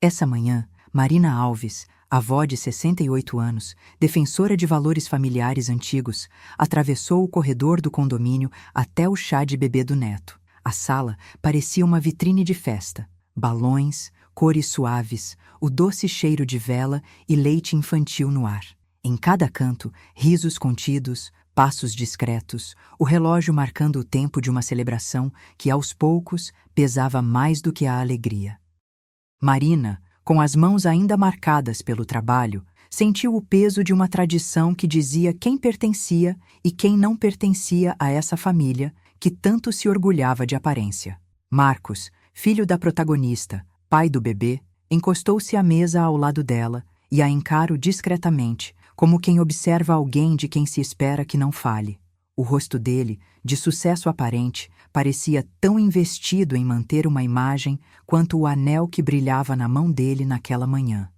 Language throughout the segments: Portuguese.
Essa manhã, Marina Alves, avó de 68 anos, defensora de valores familiares antigos, atravessou o corredor do condomínio até o chá de bebê do neto. A sala parecia uma vitrine de festa. Balões, cores suaves, o doce cheiro de vela e leite infantil no ar. Em cada canto, risos contidos, passos discretos, o relógio marcando o tempo de uma celebração que, aos poucos, pesava mais do que a alegria. Marina, com as mãos ainda marcadas pelo trabalho, sentiu o peso de uma tradição que dizia quem pertencia e quem não pertencia a essa família que tanto se orgulhava de aparência. Marcos, filho da protagonista, pai do bebê, encostou-se à mesa ao lado dela e a encarou discretamente, como quem observa alguém de quem se espera que não fale. O rosto dele, de sucesso aparente, parecia tão investido em manter uma imagem quanto o anel que brilhava na mão dele naquela manhã.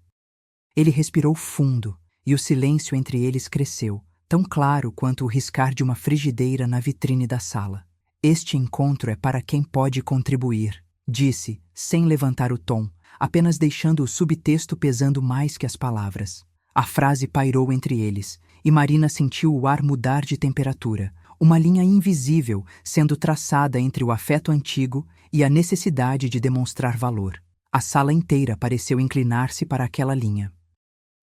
Ele respirou fundo e o silêncio entre eles cresceu, tão claro quanto o riscar de uma frigideira na vitrine da sala. Este encontro é para quem pode contribuir, disse, sem levantar o tom, apenas deixando o subtexto pesando mais que as palavras. A frase pairou entre eles, e Marina sentiu o ar mudar de temperatura, uma linha invisível sendo traçada entre o afeto antigo e a necessidade de demonstrar valor. A sala inteira pareceu inclinar-se para aquela linha.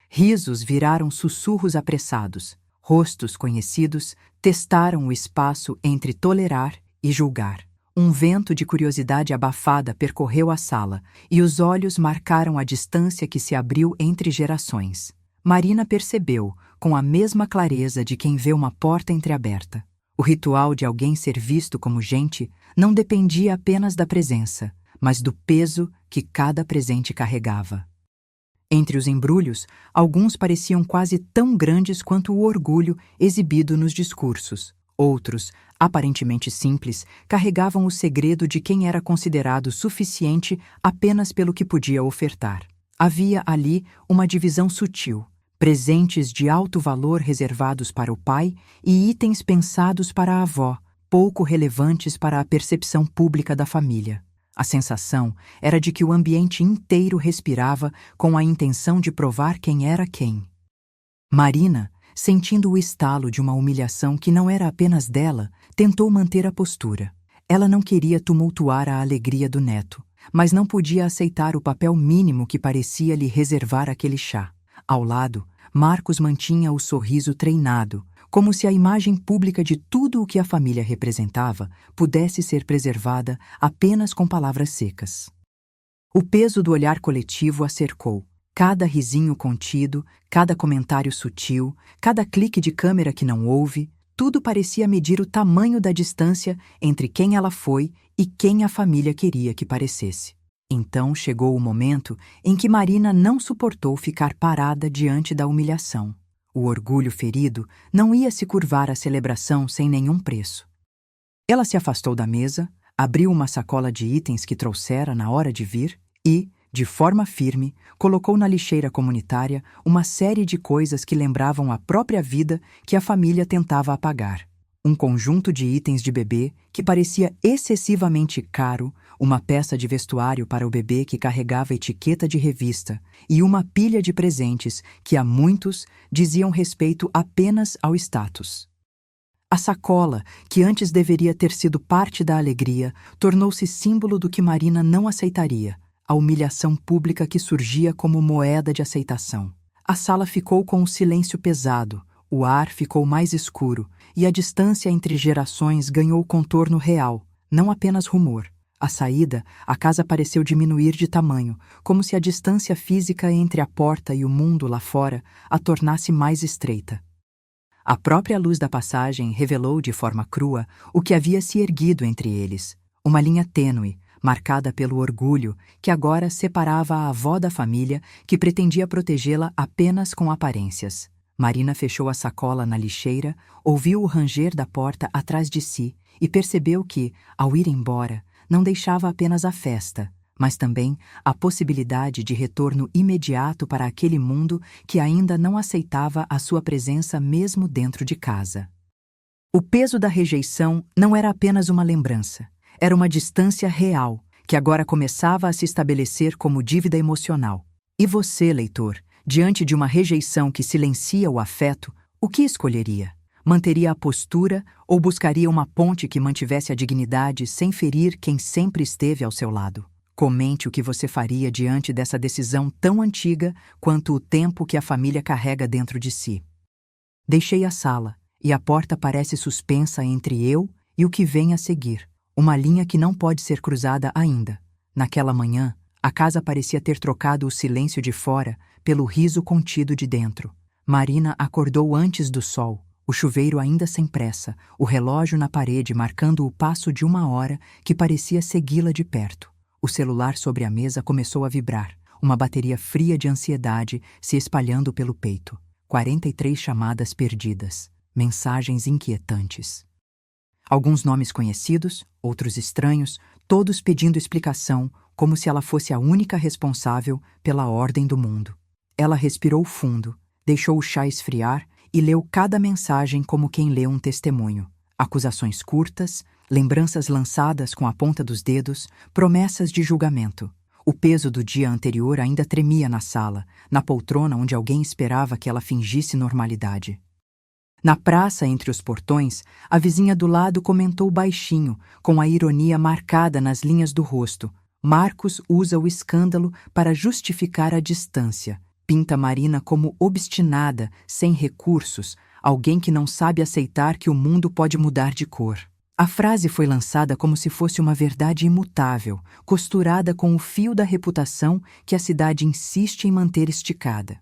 Risos viraram sussurros apressados, rostos conhecidos testaram o espaço entre tolerar e julgar. Um vento de curiosidade abafada percorreu a sala, e os olhos marcaram a distância que se abriu entre gerações. Marina percebeu, com a mesma clareza de quem vê uma porta entreaberta. O ritual de alguém ser visto como gente não dependia apenas da presença, mas do peso que cada presente carregava. Entre os embrulhos, alguns pareciam quase tão grandes quanto o orgulho exibido nos discursos. Outros, aparentemente simples, carregavam o segredo de quem era considerado suficiente apenas pelo que podia ofertar. Havia ali uma divisão sutil. Presentes de alto valor reservados para o pai e itens pensados para a avó, pouco relevantes para a percepção pública da família. A sensação era de que o ambiente inteiro respirava com a intenção de provar quem era quem. Marina, sentindo o estalo de uma humilhação que não era apenas dela, tentou manter a postura. Ela não queria tumultuar a alegria do neto, mas não podia aceitar o papel mínimo que parecia lhe reservar aquele chá. Ao lado, Marcos mantinha o sorriso treinado, como se a imagem pública de tudo o que a família representava pudesse ser preservada apenas com palavras secas. O peso do olhar coletivo a cercou. Cada risinho contido, cada comentário sutil, cada clique de câmera que não houve, tudo parecia medir o tamanho da distância entre quem ela foi e quem a família queria que parecesse. Então chegou o momento em que Marina não suportou ficar parada diante da humilhação. O orgulho ferido não ia se curvar à celebração sem nenhum preço. Ela se afastou da mesa, abriu uma sacola de itens que trouxera na hora de vir e, de forma firme, colocou na lixeira comunitária uma série de coisas que lembravam a própria vida que a família tentava apagar. Um conjunto de itens de bebê que parecia excessivamente caro, uma peça de vestuário para o bebê que carregava etiqueta de revista e uma pilha de presentes que a muitos diziam respeito apenas ao status. A sacola, que antes deveria ter sido parte da alegria, tornou-se símbolo do que Marina não aceitaria, a humilhação pública que surgia como moeda de aceitação. A sala ficou com um silêncio pesado, o ar ficou mais escuro e a distância entre gerações ganhou contorno real, não apenas rumor. À saída, a casa pareceu diminuir de tamanho, como se a distância física entre a porta e o mundo lá fora a tornasse mais estreita. A própria luz da passagem revelou de forma crua o que havia se erguido entre eles, uma linha tênue, marcada pelo orgulho que agora separava a avó da família que pretendia protegê-la apenas com aparências. Marina fechou a sacola na lixeira, ouviu o ranger da porta atrás de si e percebeu que, ao ir embora, não deixava apenas a festa, mas também a possibilidade de retorno imediato para aquele mundo que ainda não aceitava a sua presença mesmo dentro de casa. O peso da rejeição não era apenas uma lembrança, era uma distância real que agora começava a se estabelecer como dívida emocional. E você, leitor, diante de uma rejeição que silencia o afeto, o que escolheria? Manteria a postura ou buscaria uma ponte que mantivesse a dignidade sem ferir quem sempre esteve ao seu lado? Comente o que você faria diante dessa decisão tão antiga quanto o tempo que a família carrega dentro de si. Deixei a sala, e a porta parece suspensa entre eu e o que vem a seguir, uma linha que não pode ser cruzada ainda. Naquela manhã, a casa parecia ter trocado o silêncio de fora pelo riso contido de dentro. Marina acordou antes do sol, o chuveiro ainda sem pressa, o relógio na parede marcando o passo de 1 hora que parecia segui-la de perto. O celular sobre a mesa começou a vibrar, uma bateria fria de ansiedade se espalhando pelo peito. 43 chamadas perdidas, mensagens inquietantes. Alguns nomes conhecidos, outros estranhos, todos pedindo explicação, como se ela fosse a única responsável pela ordem do mundo. Ela respirou fundo, deixou o chá esfriar e leu cada mensagem como quem lê um testemunho. Acusações curtas, lembranças lançadas com a ponta dos dedos, promessas de julgamento. O peso do dia anterior ainda tremia na sala, na poltrona onde alguém esperava que ela fingisse normalidade. Na praça, entre os portões, a vizinha do lado comentou baixinho, com a ironia marcada nas linhas do rosto. Marcos usa o escândalo para justificar a distância. Pinta Marina como obstinada, sem recursos, alguém que não sabe aceitar que o mundo pode mudar de cor. A frase foi lançada como se fosse uma verdade imutável, costurada com o fio da reputação que a cidade insiste em manter esticada.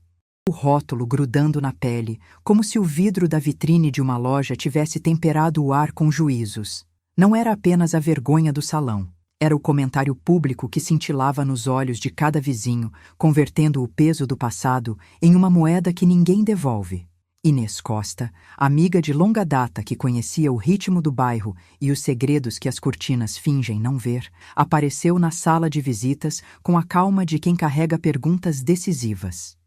O rótulo grudando na pele, como se o vidro da vitrine de uma loja tivesse temperado o ar com juízos. Não era apenas a vergonha do salão. Era o comentário público que cintilava nos olhos de cada vizinho, convertendo o peso do passado em uma moeda que ninguém devolve. Inês Costa, amiga de longa data que conhecia o ritmo do bairro e os segredos que as cortinas fingem não ver, apareceu na sala de visitas com a calma de quem carrega perguntas decisivas.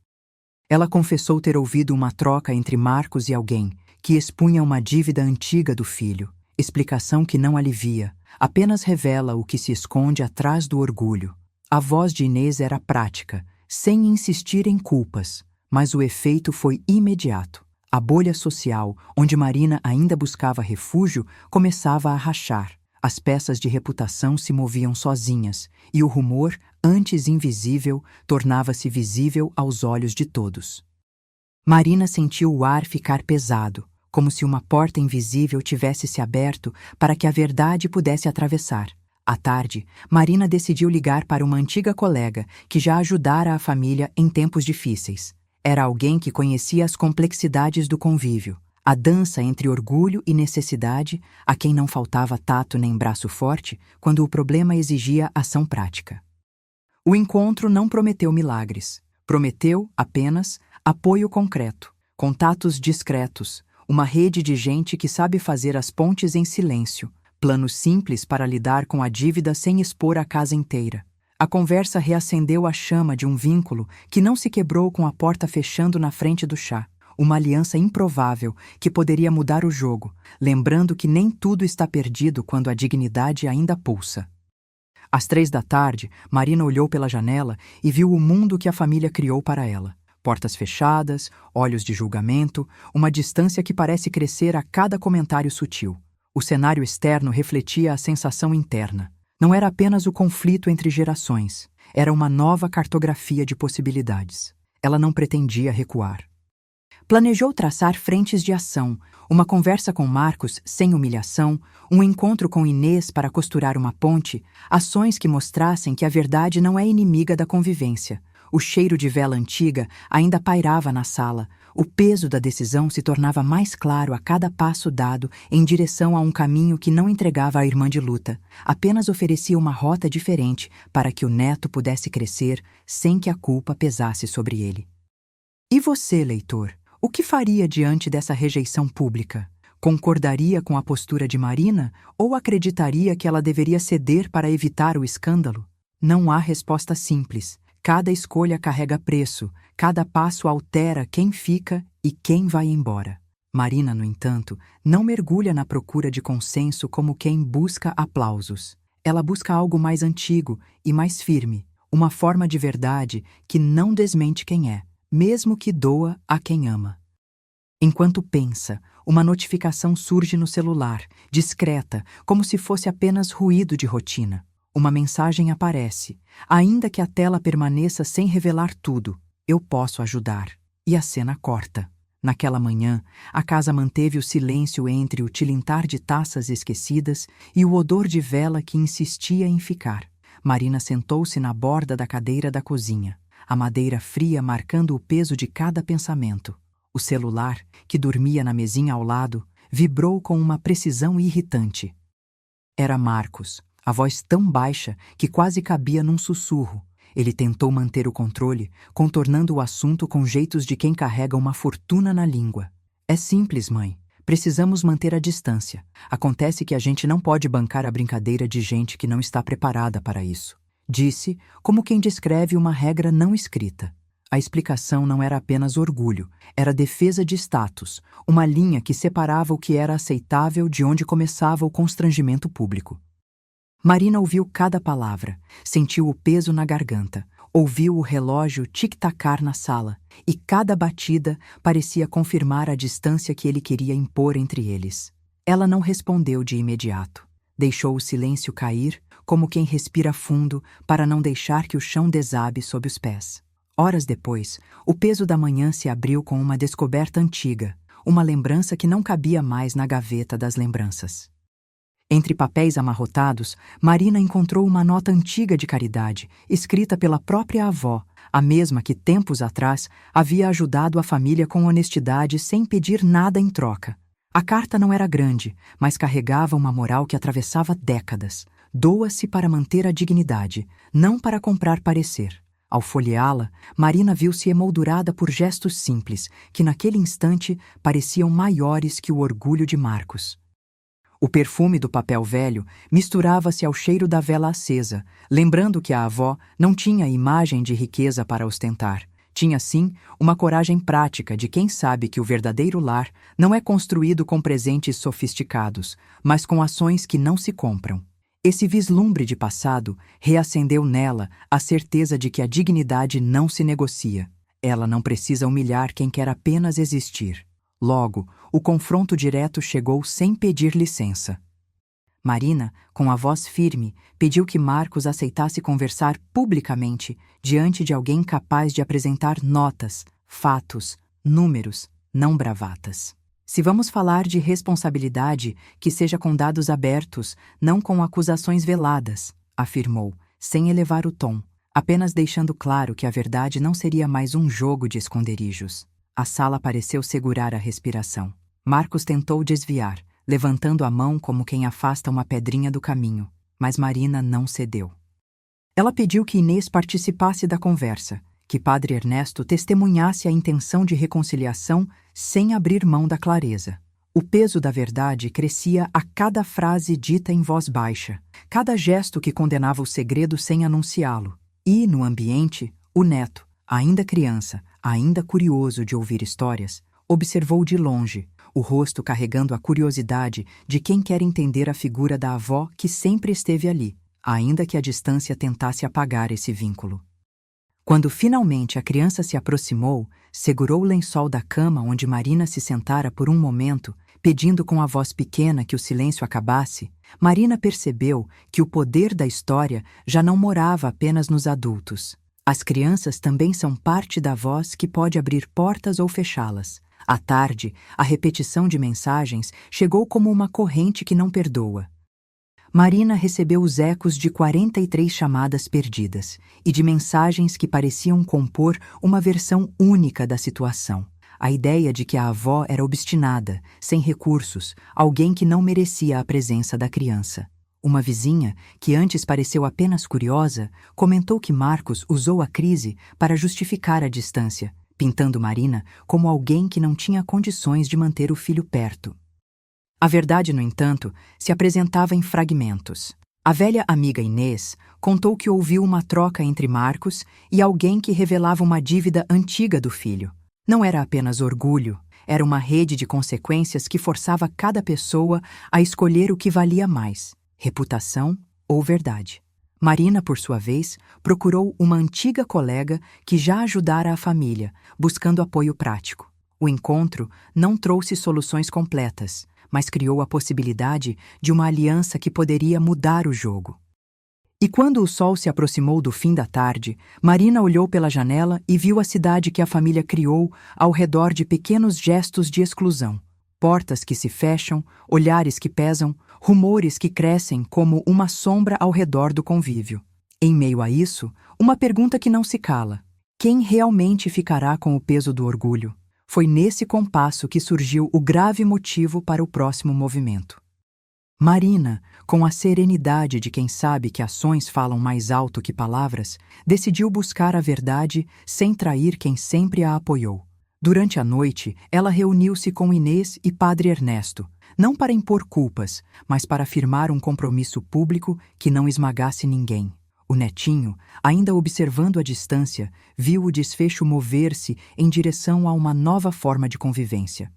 Ela confessou ter ouvido uma troca entre Marcos e alguém que expunha uma dívida antiga do filho, explicação que não alivia, apenas revela o que se esconde atrás do orgulho. A voz de Inês era prática, sem insistir em culpas, mas o efeito foi imediato. A bolha social, onde Marina ainda buscava refúgio, começava a rachar. As peças de reputação se moviam sozinhas, e o rumor, antes invisível, tornava-se visível aos olhos de todos. Marina sentiu o ar ficar pesado, como se uma porta invisível tivesse se aberto para que a verdade pudesse atravessar. À tarde, Marina decidiu ligar para uma antiga colega que já ajudara a família em tempos difíceis. Era alguém que conhecia as complexidades do convívio, a dança entre orgulho e necessidade, a quem não faltava tato nem braço forte quando o problema exigia ação prática. O encontro não prometeu milagres. Prometeu, apenas, apoio concreto, contatos discretos, uma rede de gente que sabe fazer as pontes em silêncio, planos simples para lidar com a dívida sem expor a casa inteira. A conversa reacendeu a chama de um vínculo que não se quebrou com a porta fechando na frente do chá. Uma aliança improvável que poderia mudar o jogo, lembrando que nem tudo está perdido quando a dignidade ainda pulsa. Às 3 da tarde, Marina olhou pela janela e viu o mundo que a família criou para ela. Portas fechadas, olhos de julgamento, uma distância que parece crescer a cada comentário sutil. O cenário externo refletia a sensação interna. Não era apenas o conflito entre gerações, era uma nova cartografia de possibilidades. Ela não pretendia recuar. Planejou traçar frentes de ação, uma conversa com Marcos sem humilhação, um encontro com Inês para costurar uma ponte, ações que mostrassem que a verdade não é inimiga da convivência. O cheiro de vela antiga ainda pairava na sala. O peso da decisão se tornava mais claro a cada passo dado em direção a um caminho que não entregava a irmã de luta, apenas oferecia uma rota diferente para que o neto pudesse crescer sem que a culpa pesasse sobre ele. E você, leitor, o que faria diante dessa rejeição pública? Concordaria com a postura de Marina ou acreditaria que ela deveria ceder para evitar o escândalo? Não há resposta simples. Cada escolha carrega preço, cada passo altera quem fica e quem vai embora. Marina, no entanto, não mergulha na procura de consenso como quem busca aplausos. Ela busca algo mais antigo e mais firme, uma forma de verdade que não desmente quem é, mesmo que doa a quem ama. Enquanto pensa, uma notificação surge no celular, discreta, como se fosse apenas ruído de rotina. Uma mensagem aparece. Ainda que a tela permaneça sem revelar tudo, eu posso ajudar. E a cena corta. Naquela manhã, a casa manteve o silêncio entre o tilintar de taças esquecidas e o odor de vela que insistia em ficar. Marina sentou-se na borda da cadeira da cozinha, a madeira fria marcando o peso de cada pensamento. O celular, que dormia na mesinha ao lado, vibrou com uma precisão irritante. Era Marcos, a voz tão baixa que quase cabia num sussurro. Ele tentou manter o controle, contornando o assunto com jeitos de quem carrega uma fortuna na língua. É simples, mãe. Precisamos manter a distância. Acontece que a gente não pode bancar a brincadeira de gente que não está preparada para isso. Disse, como quem descreve uma regra não escrita. A explicação não era apenas orgulho, era defesa de status, uma linha que separava o que era aceitável de onde começava o constrangimento público. Marina ouviu cada palavra, sentiu o peso na garganta, ouviu o relógio tic-tacar na sala, e cada batida parecia confirmar a distância que ele queria impor entre eles. Ela não respondeu de imediato. Deixou o silêncio cair, como quem respira fundo para não deixar que o chão desabe sob os pés. Horas depois, o peso da manhã se abriu com uma descoberta antiga, uma lembrança que não cabia mais na gaveta das lembranças. Entre papéis amarrotados, Marina encontrou uma nota antiga de caridade, escrita pela própria avó, a mesma que tempos atrás havia ajudado a família com honestidade sem pedir nada em troca. A carta não era grande, mas carregava uma moral que atravessava décadas. Doa-se para manter a dignidade, não para comprar parecer. Ao folheá-la, Marina viu-se emoldurada por gestos simples, que naquele instante pareciam maiores que o orgulho de Marcos. O perfume do papel velho misturava-se ao cheiro da vela acesa, lembrando que a avó não tinha imagem de riqueza para ostentar. Tinha, sim, uma coragem prática de quem sabe que o verdadeiro lar não é construído com presentes sofisticados, mas com ações que não se compram. Esse vislumbre de passado reacendeu nela a certeza de que a dignidade não se negocia. Ela não precisa humilhar quem quer apenas existir. Logo, o confronto direto chegou sem pedir licença. Marina, com a voz firme, pediu que Marcos aceitasse conversar publicamente diante de alguém capaz de apresentar notas, fatos, números, não bravatas. Se vamos falar de responsabilidade, que seja com dados abertos, não com acusações veladas, afirmou, sem elevar o tom, apenas deixando claro que a verdade não seria mais um jogo de esconderijos. A sala pareceu segurar a respiração. Marcos tentou desviar, levantando a mão como quem afasta uma pedrinha do caminho, mas Marina não cedeu. Ela pediu que Inês participasse da conversa, que Padre Ernesto testemunhasse a intenção de reconciliação sem abrir mão da clareza. O peso da verdade crescia a cada frase dita em voz baixa, cada gesto que condenava o segredo sem anunciá-lo. E, no ambiente, o neto, ainda criança, ainda curioso de ouvir histórias, observou de longe, o rosto carregando a curiosidade de quem quer entender a figura da avó que sempre esteve ali, ainda que a distância tentasse apagar esse vínculo. Quando finalmente a criança se aproximou, segurou o lençol da cama onde Marina se sentara por um momento, pedindo com a voz pequena que o silêncio acabasse, Marina percebeu que o poder da história já não morava apenas nos adultos. As crianças também são parte da voz que pode abrir portas ou fechá-las. À tarde, a repetição de mensagens chegou como uma corrente que não perdoa. Marina recebeu os ecos de 43 chamadas perdidas e de mensagens que pareciam compor uma versão única da situação. A ideia de que a avó era obstinada, sem recursos, alguém que não merecia a presença da criança. Uma vizinha, que antes pareceu apenas curiosa, comentou que Marcos usou a crise para justificar a distância, pintando Marina como alguém que não tinha condições de manter o filho perto. A verdade, no entanto, se apresentava em fragmentos. A velha amiga Inês contou que ouviu uma troca entre Marcos e alguém que revelava uma dívida antiga do filho. Não era apenas orgulho, era uma rede de consequências que forçava cada pessoa a escolher o que valia mais: reputação ou verdade. Marina, por sua vez, procurou uma antiga colega que já ajudara a família, buscando apoio prático. O encontro não trouxe soluções completas, mas criou a possibilidade de uma aliança que poderia mudar o jogo. E quando o sol se aproximou do fim da tarde, Marina olhou pela janela e viu a cidade que a família criou ao redor de pequenos gestos de exclusão. Portas que se fecham, olhares que pesam, rumores que crescem como uma sombra ao redor do convívio. Em meio a isso, uma pergunta que não se cala: quem realmente ficará com o peso do orgulho? Foi nesse compasso que surgiu o grave motivo para o próximo movimento. Marina, com a serenidade de quem sabe que ações falam mais alto que palavras, decidiu buscar a verdade sem trair quem sempre a apoiou. Durante a noite, ela reuniu-se com Inês e Padre Ernesto, não para impor culpas, mas para firmar um compromisso público que não esmagasse ninguém. O netinho, ainda observando à distância, viu o desfecho mover-se em direção a uma nova forma de convivência.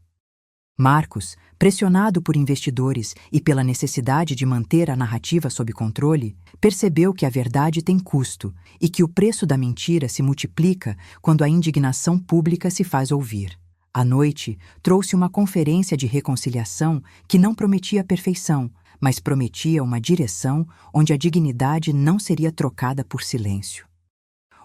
Marcos, pressionado por investidores e pela necessidade de manter a narrativa sob controle, percebeu que a verdade tem custo e que o preço da mentira se multiplica quando a indignação pública se faz ouvir. À noite, trouxe uma conferência de reconciliação que não prometia perfeição, mas prometia uma direção onde a dignidade não seria trocada por silêncio.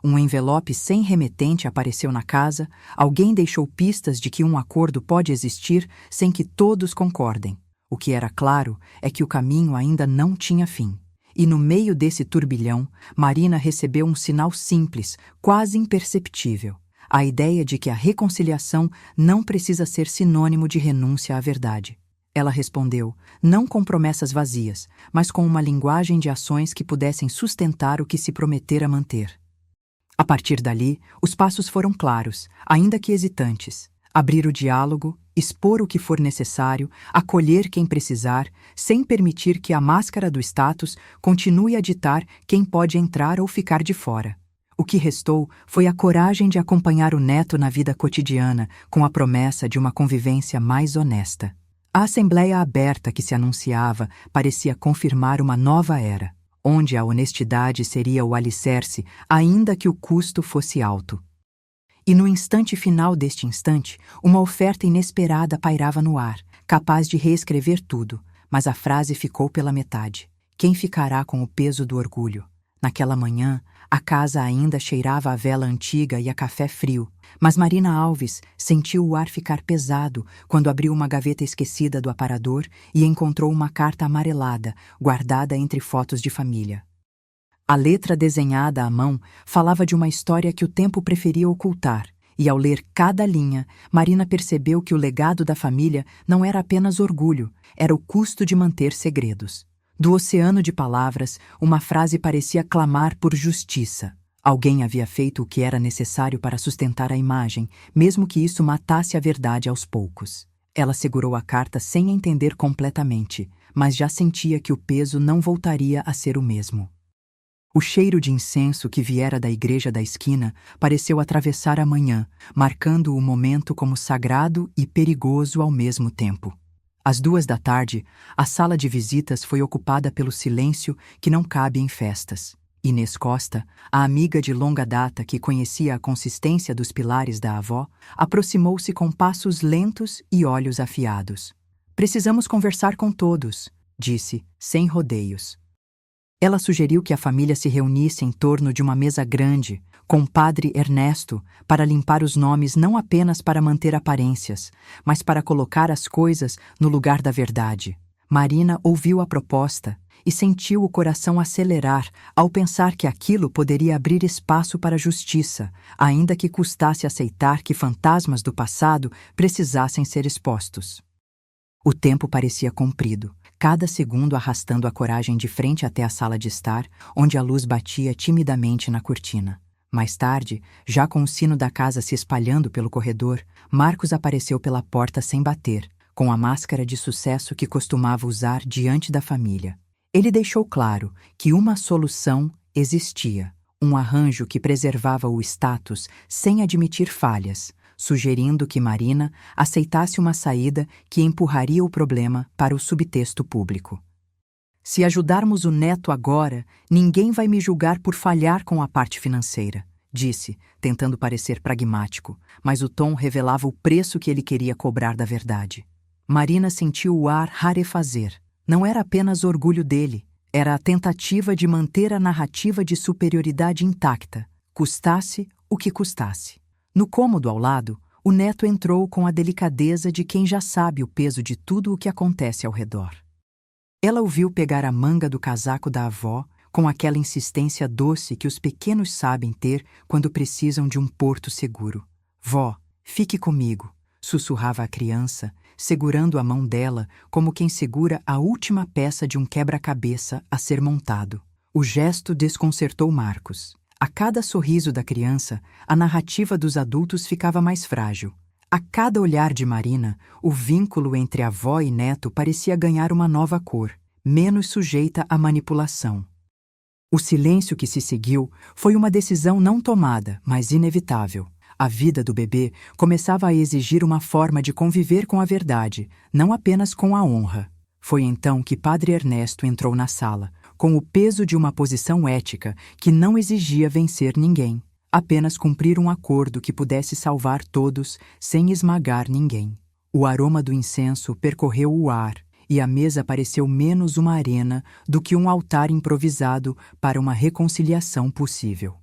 Um envelope sem remetente apareceu na casa, alguém deixou pistas de que um acordo pode existir sem que todos concordem. O que era claro é que o caminho ainda não tinha fim. E no meio desse turbilhão, Marina recebeu um sinal simples, quase imperceptível. A ideia de que a reconciliação não precisa ser sinônimo de renúncia à verdade. Ela respondeu, não com promessas vazias, mas com uma linguagem de ações que pudessem sustentar o que se prometera manter. A partir dali, os passos foram claros, ainda que hesitantes. Abrir o diálogo, expor o que for necessário, acolher quem precisar, sem permitir que a máscara do status continue a ditar quem pode entrar ou ficar de fora. O que restou foi a coragem de acompanhar o neto na vida cotidiana, com a promessa de uma convivência mais honesta. A assembleia aberta que se anunciava parecia confirmar uma nova era, onde a honestidade seria o alicerce, ainda que o custo fosse alto. E no instante final deste instante, uma oferta inesperada pairava no ar, capaz de reescrever tudo, mas a frase ficou pela metade. Quem ficará com o peso do orgulho? Naquela manhã, a casa ainda cheirava a vela antiga e a café frio, mas Marina Alves sentiu o ar ficar pesado quando abriu uma gaveta esquecida do aparador e encontrou uma carta amarelada, guardada entre fotos de família. A letra desenhada à mão falava de uma história que o tempo preferia ocultar, e ao ler cada linha, Marina percebeu que o legado da família não era apenas orgulho, era o custo de manter segredos. Do oceano de palavras, uma frase parecia clamar por justiça. Alguém havia feito o que era necessário para sustentar a imagem, mesmo que isso matasse a verdade aos poucos. Ela segurou a carta sem entender completamente, mas já sentia que o peso não voltaria a ser o mesmo. O cheiro de incenso que viera da igreja da esquina pareceu atravessar a manhã, marcando o momento como sagrado e perigoso ao mesmo tempo. Às 2 da tarde, a sala de visitas foi ocupada pelo silêncio que não cabe em festas. Inês Costa, a amiga de longa data que conhecia a consistência dos pilares da avó, aproximou-se com passos lentos e olhos afiados. "Precisamos conversar com todos", disse, sem rodeios. Ela sugeriu que a família se reunisse em torno de uma mesa grande, com o Padre Ernesto, para limpar os nomes não apenas para manter aparências, mas para colocar as coisas no lugar da verdade. Marina ouviu a proposta e sentiu o coração acelerar ao pensar que aquilo poderia abrir espaço para a justiça, ainda que custasse aceitar que fantasmas do passado precisassem ser expostos. O tempo parecia comprido, cada segundo arrastando a coragem de frente até a sala de estar, onde a luz batia timidamente na cortina. Mais tarde, já com o sino da casa se espalhando pelo corredor, Marcos apareceu pela porta sem bater, com a máscara de sucesso que costumava usar diante da família. Ele deixou claro que uma solução existia, um arranjo que preservava o status sem admitir falhas, sugerindo que Marina aceitasse uma saída que empurraria o problema para o subtexto público. Se ajudarmos o neto agora, ninguém vai me julgar por falhar com a parte financeira, disse, tentando parecer pragmático, mas o tom revelava o preço que ele queria cobrar da verdade. Marina sentiu o ar rarefazer. Não era apenas orgulho dele, era a tentativa de manter a narrativa de superioridade intacta, custasse o que custasse. No cômodo ao lado, o neto entrou com a delicadeza de quem já sabe o peso de tudo o que acontece ao redor. Ela o viu pegar a manga do casaco da avó com aquela insistência doce que os pequenos sabem ter quando precisam de um porto seguro. Vó, fique comigo, sussurrava a criança, segurando a mão dela como quem segura a última peça de um quebra-cabeça a ser montado. O gesto desconcertou Marcos. A cada sorriso da criança, a narrativa dos adultos ficava mais frágil. A cada olhar de Marina, o vínculo entre avó e neto parecia ganhar uma nova cor, menos sujeita à manipulação. O silêncio que se seguiu foi uma decisão não tomada, mas inevitável. A vida do bebê começava a exigir uma forma de conviver com a verdade, não apenas com a honra. Foi então que Padre Ernesto entrou na sala, com o peso de uma posição ética que não exigia vencer ninguém, apenas cumprir um acordo que pudesse salvar todos sem esmagar ninguém. O aroma do incenso percorreu o ar e a mesa pareceu menos uma arena do que um altar improvisado para uma reconciliação possível.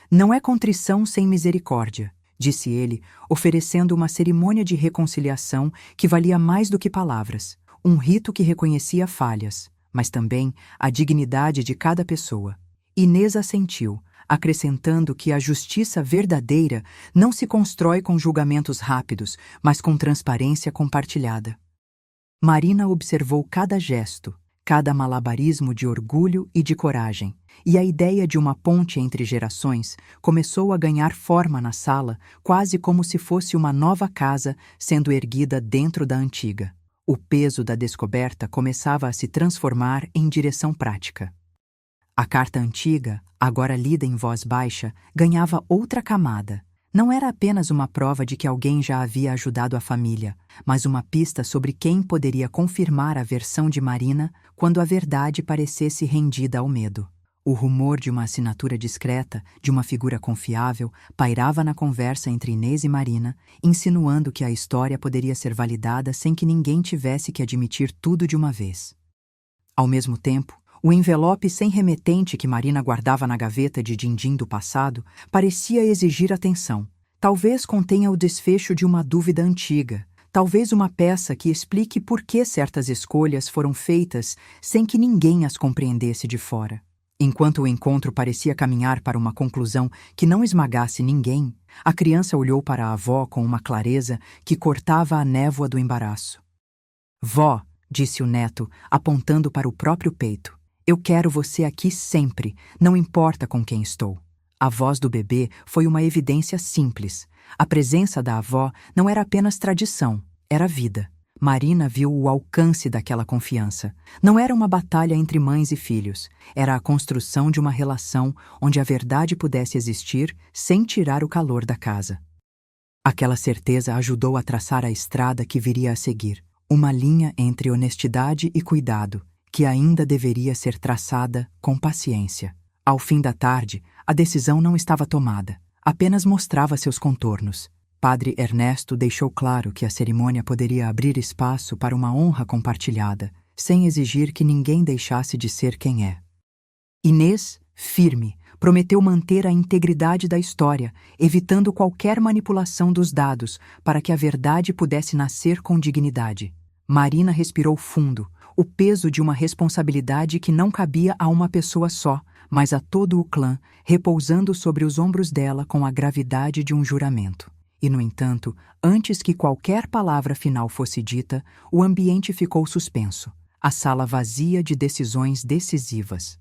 Não é contrição sem misericórdia, disse ele, oferecendo uma cerimônia de reconciliação que valia mais do que palavras, um rito que reconhecia falhas, mas também a dignidade de cada pessoa. Inês assentiu, acrescentando que a justiça verdadeira não se constrói com julgamentos rápidos, mas com transparência compartilhada. Marina observou cada gesto, cada malabarismo de orgulho e de coragem, e a ideia de uma ponte entre gerações começou a ganhar forma na sala, quase como se fosse uma nova casa sendo erguida dentro da antiga. O peso da descoberta começava a se transformar em direção prática. A carta antiga, agora lida em voz baixa, ganhava outra camada. Não era apenas uma prova de que alguém já havia ajudado a família, mas uma pista sobre quem poderia confirmar a versão de Marina quando a verdade parecesse rendida ao medo. O rumor de uma assinatura discreta, de uma figura confiável, pairava na conversa entre Inês e Marina, insinuando que a história poderia ser validada sem que ninguém tivesse que admitir tudo de uma vez. Ao mesmo tempo, o envelope sem remetente que Marina guardava na gaveta de din-din do passado parecia exigir atenção. Talvez contenha o desfecho de uma dúvida antiga, talvez uma peça que explique por que certas escolhas foram feitas sem que ninguém as compreendesse de fora. Enquanto o encontro parecia caminhar para uma conclusão que não esmagasse ninguém, a criança olhou para a avó com uma clareza que cortava a névoa do embaraço. Vó, disse o neto, apontando para o próprio peito. Eu quero você aqui sempre, não importa com quem estou. A voz do bebê foi uma evidência simples. A presença da avó não era apenas tradição, era vida. Marina viu o alcance daquela confiança. Não era uma batalha entre mães e filhos. Era a construção de uma relação onde a verdade pudesse existir sem tirar o calor da casa. Aquela certeza ajudou a traçar a estrada que viria a seguir. Uma linha entre honestidade e cuidado, que ainda deveria ser traçada com paciência. Ao fim da tarde, a decisão não estava tomada, apenas mostrava seus contornos. Padre Ernesto deixou claro que a cerimônia poderia abrir espaço para uma honra compartilhada, sem exigir que ninguém deixasse de ser quem é. Inês, firme, prometeu manter a integridade da história, evitando qualquer manipulação dos dados para que a verdade pudesse nascer com dignidade. Marina respirou fundo, o peso de uma responsabilidade que não cabia a uma pessoa só, mas a todo o clã, repousando sobre os ombros dela com a gravidade de um juramento. E, no entanto, antes que qualquer palavra final fosse dita, o ambiente ficou suspenso, a sala vazia de decisões decisivas.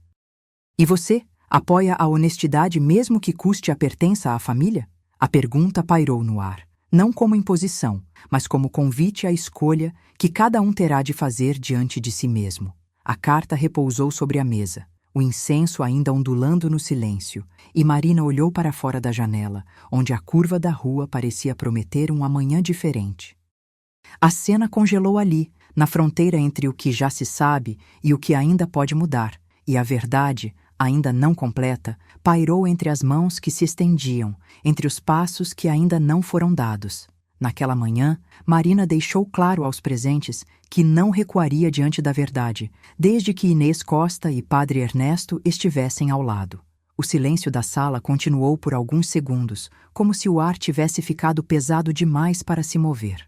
E você, apoia a honestidade mesmo que custe a pertença à família? A pergunta pairou no ar, não como imposição, mas como convite à escolha que cada um terá de fazer diante de si mesmo. A carta repousou sobre a mesa, o incenso ainda ondulando no silêncio, e Marina olhou para fora da janela, onde a curva da rua parecia prometer um amanhã diferente. A cena congelou ali, na fronteira entre o que já se sabe e o que ainda pode mudar, e a verdade, ainda não completa, pairou entre as mãos que se estendiam, entre os passos que ainda não foram dados. Naquela manhã, Marina deixou claro aos presentes que não recuaria diante da verdade, desde que Inês Costa e Padre Ernesto estivessem ao lado. O silêncio da sala continuou por alguns segundos, como se o ar tivesse ficado pesado demais para se mover.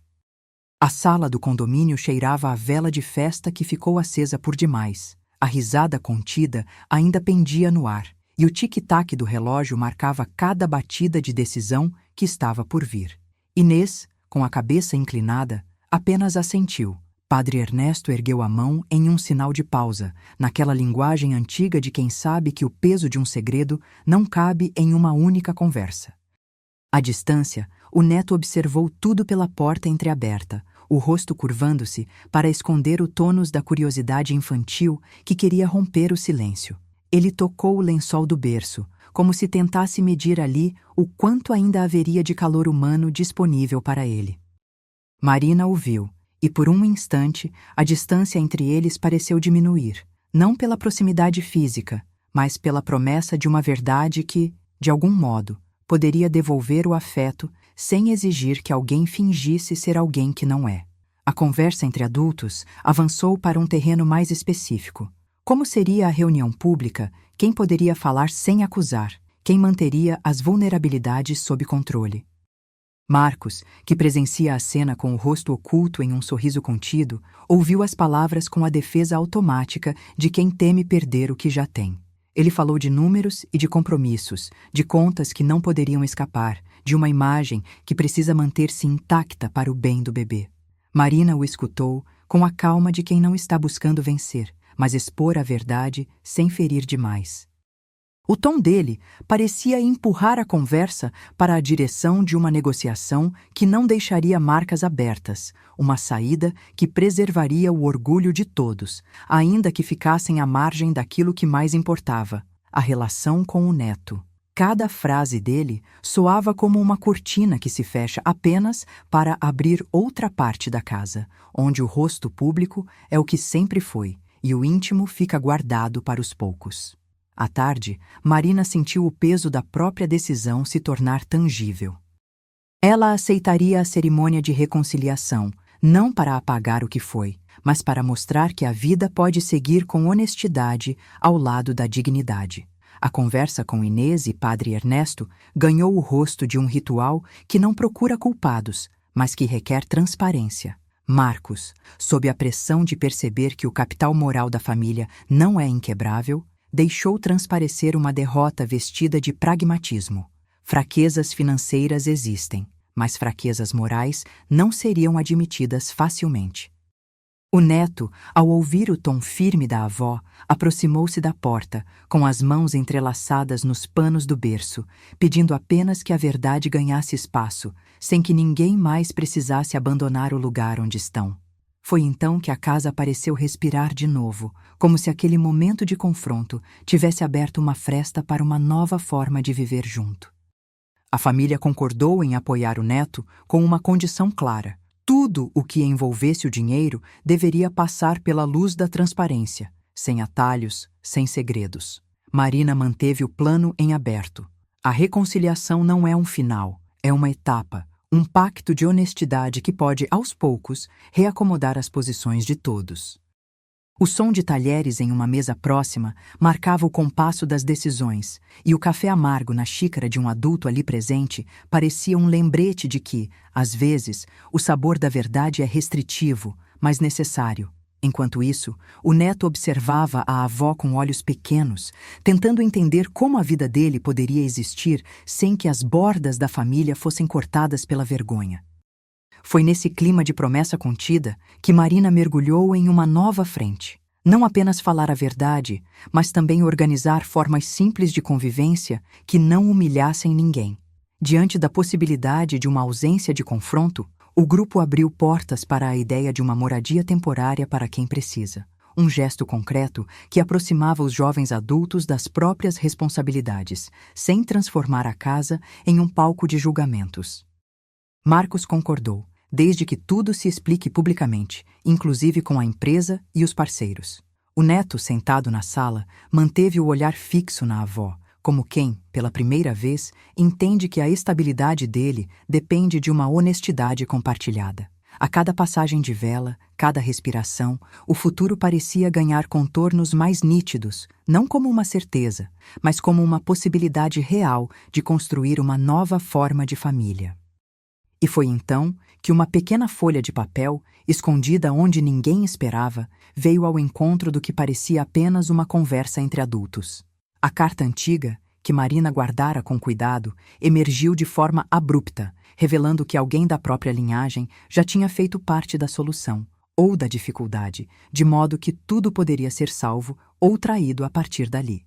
A sala do condomínio cheirava a vela de festa que ficou acesa por demais. A risada contida ainda pendia no ar, e o tic-tac do relógio marcava cada batida de decisão que estava por vir. Inês, com a cabeça inclinada, apenas assentiu. Padre Ernesto ergueu a mão em um sinal de pausa, naquela linguagem antiga de quem sabe que o peso de um segredo não cabe em uma única conversa. À distância, o neto observou tudo pela porta entreaberta, o rosto curvando-se para esconder o tônus da curiosidade infantil que queria romper o silêncio. Ele tocou o lençol do berço, como se tentasse medir ali o quanto ainda haveria de calor humano disponível para ele. Marina o viu, e por um instante a distância entre eles pareceu diminuir, não pela proximidade física, mas pela promessa de uma verdade que, de algum modo, poderia devolver o afeto sem exigir que alguém fingisse ser alguém que não é. A conversa entre adultos avançou para um terreno mais específico. Como seria a reunião pública? Quem poderia falar sem acusar? Quem manteria as vulnerabilidades sob controle? Marcos, que presencia a cena com o rosto oculto em um sorriso contido, ouviu as palavras com a defesa automática de quem teme perder o que já tem. Ele falou de números e de compromissos, de contas que não poderiam escapar, de uma imagem que precisa manter-se intacta para o bem do bebê. Marina o escutou com a calma de quem não está buscando vencer, mas expor a verdade sem ferir demais. O tom dele parecia empurrar a conversa para a direção de uma negociação que não deixaria marcas abertas, uma saída que preservaria o orgulho de todos, ainda que ficassem à margem daquilo que mais importava, a relação com o neto. Cada frase dele soava como uma cortina que se fecha apenas para abrir outra parte da casa, onde o rosto público é o que sempre foi, e o íntimo fica guardado para os poucos. À tarde, Marina sentiu o peso da própria decisão se tornar tangível. Ela aceitaria a cerimônia de reconciliação, não para apagar o que foi, mas para mostrar que a vida pode seguir com honestidade ao lado da dignidade. A conversa com Inês e Padre Ernesto ganhou o rosto de um ritual que não procura culpados, mas que requer transparência. Marcos, sob a pressão de perceber que o capital moral da família não é inquebrável, deixou transparecer uma derrota vestida de pragmatismo. Fraquezas financeiras existem, mas fraquezas morais não seriam admitidas facilmente. O neto, ao ouvir o tom firme da avó, aproximou-se da porta, com as mãos entrelaçadas nos panos do berço, pedindo apenas que a verdade ganhasse espaço, sem que ninguém mais precisasse abandonar o lugar onde estão. Foi então que a casa pareceu respirar de novo, como se aquele momento de confronto tivesse aberto uma fresta para uma nova forma de viver junto. A família concordou em apoiar o neto com uma condição clara. Tudo o que envolvesse o dinheiro deveria passar pela luz da transparência, sem atalhos, sem segredos. Marina manteve o plano em aberto. A reconciliação não é um final, é uma etapa, um pacto de honestidade que pode, aos poucos, reacomodar as posições de todos. O som de talheres em uma mesa próxima marcava o compasso das decisões, e o café amargo na xícara de um adulto ali presente parecia um lembrete de que, às vezes, o sabor da verdade é restritivo, mas necessário. Enquanto isso, o neto observava a avó com olhos pequenos, tentando entender como a vida dele poderia existir sem que as bordas da família fossem cortadas pela vergonha. Foi nesse clima de promessa contida que Marina mergulhou em uma nova frente. Não apenas falar a verdade, mas também organizar formas simples de convivência que não humilhassem ninguém. Diante da possibilidade de uma ausência de confronto, o grupo abriu portas para a ideia de uma moradia temporária para quem precisa. Um gesto concreto que aproximava os jovens adultos das próprias responsabilidades, sem transformar a casa em um palco de julgamentos. Marcos concordou, desde que tudo se explique publicamente, inclusive com a empresa e os parceiros. O neto, sentado na sala, manteve o olhar fixo na avó, como quem, pela primeira vez, entende que a estabilidade dele depende de uma honestidade compartilhada. A cada passagem de vela, cada respiração, o futuro parecia ganhar contornos mais nítidos, não como uma certeza, mas como uma possibilidade real de construir uma nova forma de família. E foi então que uma pequena folha de papel, escondida onde ninguém esperava, veio ao encontro do que parecia apenas uma conversa entre adultos. A carta antiga, que Marina guardara com cuidado, emergiu de forma abrupta, revelando que alguém da própria linhagem já tinha feito parte da solução, ou da dificuldade, de modo que tudo poderia ser salvo ou traído a partir dali.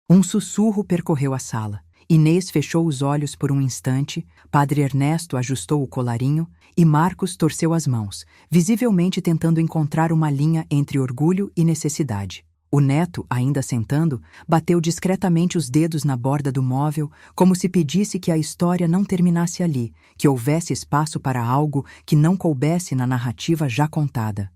Um sussurro percorreu a sala. Inês fechou os olhos por um instante, Padre Ernesto ajustou o colarinho e Marcos torceu as mãos, visivelmente tentando encontrar uma linha entre orgulho e necessidade. O neto, ainda sentando, bateu discretamente os dedos na borda do móvel, como se pedisse que a história não terminasse ali, que houvesse espaço para algo que não coubesse na narrativa já contada.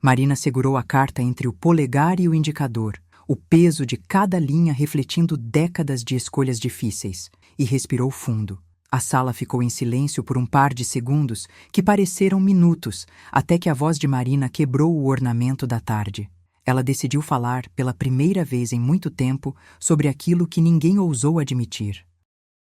Marina segurou a carta entre o polegar e o indicador, o peso de cada linha refletindo décadas de escolhas difíceis, e respirou fundo. A sala ficou em silêncio por um par de segundos, que pareceram minutos, até que a voz de Marina quebrou o ornamento da tarde. Ela decidiu falar, pela primeira vez em muito tempo, sobre aquilo que ninguém ousou admitir.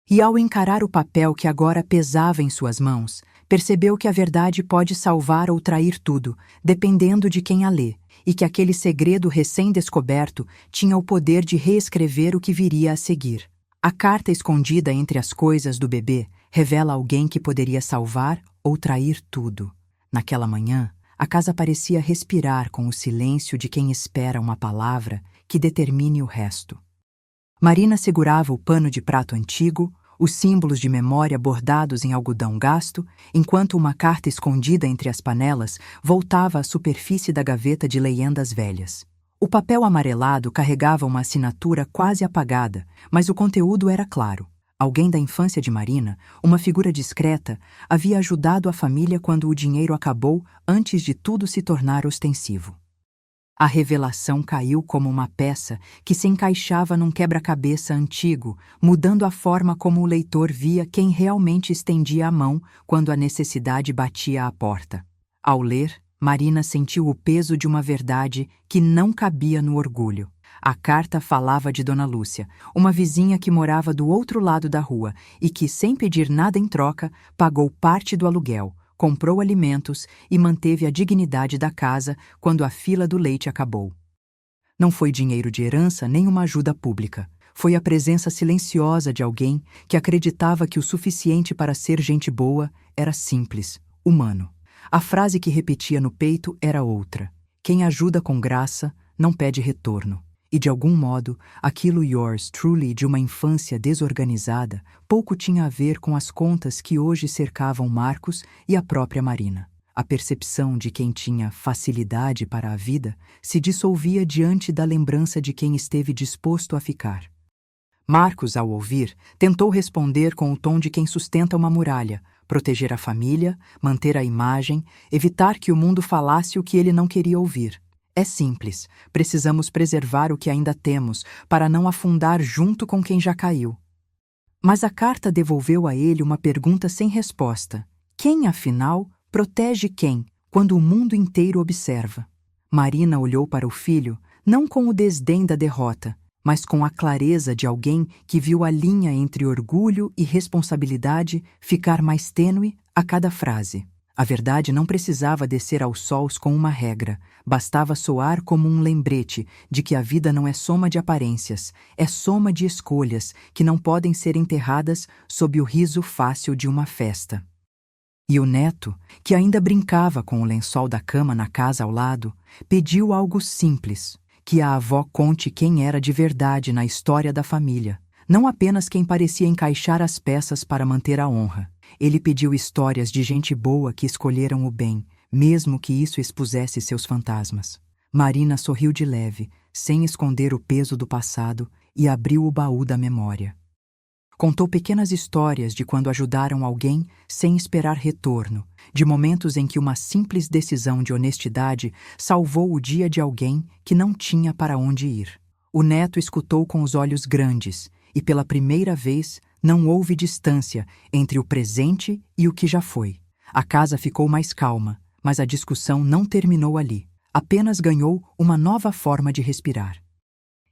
E ao encarar o papel que agora pesava em suas mãos, percebeu que a verdade pode salvar ou trair tudo, dependendo de quem a lê, e que aquele segredo recém-descoberto tinha o poder de reescrever o que viria a seguir. A carta escondida entre as coisas do bebê revela alguém que poderia salvar ou trair tudo. Naquela manhã, a casa parecia respirar com o silêncio de quem espera uma palavra que determine o resto. Marina segurava o pano de prato antigo, os símbolos de memória bordados em algodão gasto, enquanto uma carta escondida entre as panelas voltava à superfície da gaveta de leyendas velhas. O papel amarelado carregava uma assinatura quase apagada, mas o conteúdo era claro. Alguém da infância de Marina, uma figura discreta, havia ajudado a família quando o dinheiro acabou antes de tudo se tornar ostensivo. A revelação caiu como uma peça que se encaixava num quebra-cabeça antigo, mudando a forma como o leitor via quem realmente estendia a mão quando a necessidade batia à porta. Ao ler, Marina sentiu o peso de uma verdade que não cabia no orgulho. A carta falava de Dona Lúcia, uma vizinha que morava do outro lado da rua e que, sem pedir nada em troca, pagou parte do aluguel, comprou alimentos e manteve a dignidade da casa quando a fila do leite acabou. Não foi dinheiro de herança nem uma ajuda pública. Foi a presença silenciosa de alguém que acreditava que o suficiente para ser gente boa era simples, humano. A frase que repetia no peito era outra: quem ajuda com graça não pede retorno. E, de algum modo, aquilo yours truly de uma infância desorganizada pouco tinha a ver com as contas que hoje cercavam Marcos e a própria Marina. A percepção de quem tinha facilidade para a vida se dissolvia diante da lembrança de quem esteve disposto a ficar. Marcos, ao ouvir, tentou responder com o tom de quem sustenta uma muralha, proteger a família, manter a imagem, evitar que o mundo falasse o que ele não queria ouvir. É simples, precisamos preservar o que ainda temos para não afundar junto com quem já caiu. Mas a carta devolveu a ele uma pergunta sem resposta. Quem, afinal, protege quem, quando o mundo inteiro observa? Marina olhou para o filho, não com o desdém da derrota, mas com a clareza de alguém que viu a linha entre orgulho e responsabilidade ficar mais tênue a cada frase. A verdade não precisava descer aos sols com uma regra, bastava soar como um lembrete de que a vida não é soma de aparências, é soma de escolhas que não podem ser enterradas sob o riso fácil de uma festa. E o neto, que ainda brincava com o lençol da cama na casa ao lado, pediu algo simples: que a avó conte quem era de verdade na história da família, não apenas quem parecia encaixar as peças para manter a honra. Ele pediu histórias de gente boa que escolheram o bem, mesmo que isso expusesse seus fantasmas. Marina sorriu de leve, sem esconder o peso do passado, e abriu o baú da memória. Contou pequenas histórias de quando ajudaram alguém sem esperar retorno, de momentos em que uma simples decisão de honestidade salvou o dia de alguém que não tinha para onde ir. O neto escutou com os olhos grandes e, pela primeira vez, não houve distância entre o presente e o que já foi. A casa ficou mais calma, mas a discussão não terminou ali. Apenas ganhou uma nova forma de respirar.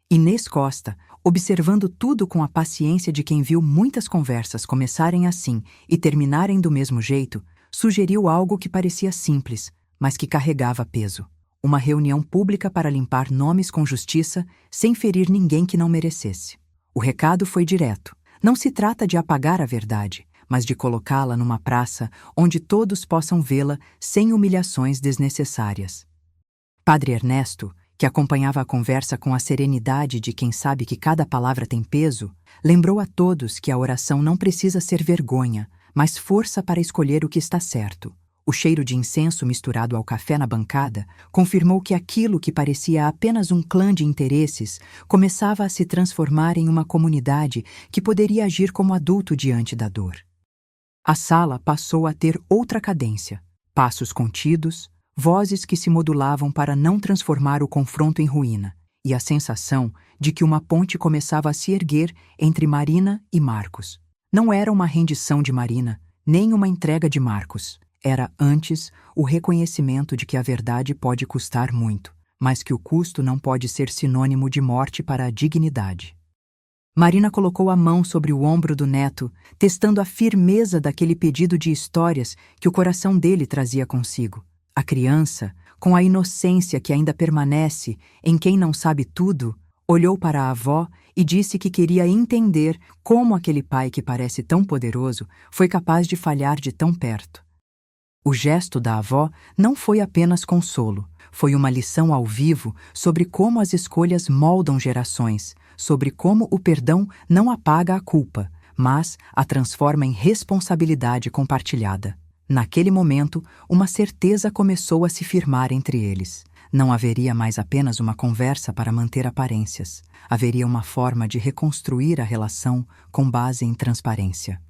Inês Costa, observando tudo com a paciência de quem viu muitas conversas começarem assim e terminarem do mesmo jeito, sugeriu algo que parecia simples, mas que carregava peso. Uma reunião pública para limpar nomes com justiça, sem ferir ninguém que não merecesse. O recado foi direto. Não se trata de apagar a verdade, mas de colocá-la numa praça onde todos possam vê-la sem humilhações desnecessárias. Padre Ernesto, que acompanhava a conversa com a serenidade de quem sabe que cada palavra tem peso, lembrou a todos que a oração não precisa ser vergonha, mas força para escolher o que está certo. O cheiro de incenso misturado ao café na bancada confirmou que aquilo que parecia apenas um clã de interesses começava a se transformar em uma comunidade que poderia agir como adulto diante da dor. A sala passou a ter outra cadência, passos contidos, vozes que se modulavam para não transformar o confronto em ruína, e a sensação de que uma ponte começava a se erguer entre Marina e Marcos. Não era uma rendição de Marina, nem uma entrega de Marcos. Era, antes, o reconhecimento de que a verdade pode custar muito, mas que o custo não pode ser sinônimo de morte para a dignidade. Marina colocou a mão sobre o ombro do neto, testando a firmeza daquele pedido de histórias que o coração dele trazia consigo. A criança, com a inocência que ainda permanece em quem não sabe tudo, olhou para a avó e disse que queria entender como aquele pai que parece tão poderoso foi capaz de falhar de tão perto. O gesto da avó não foi apenas consolo, foi uma lição ao vivo sobre como as escolhas moldam gerações, sobre como o perdão não apaga a culpa, mas a transforma em responsabilidade compartilhada. Naquele momento, uma certeza começou a se firmar entre eles. Não haveria mais apenas uma conversa para manter aparências. Haveria uma forma de reconstruir a relação com base em transparência.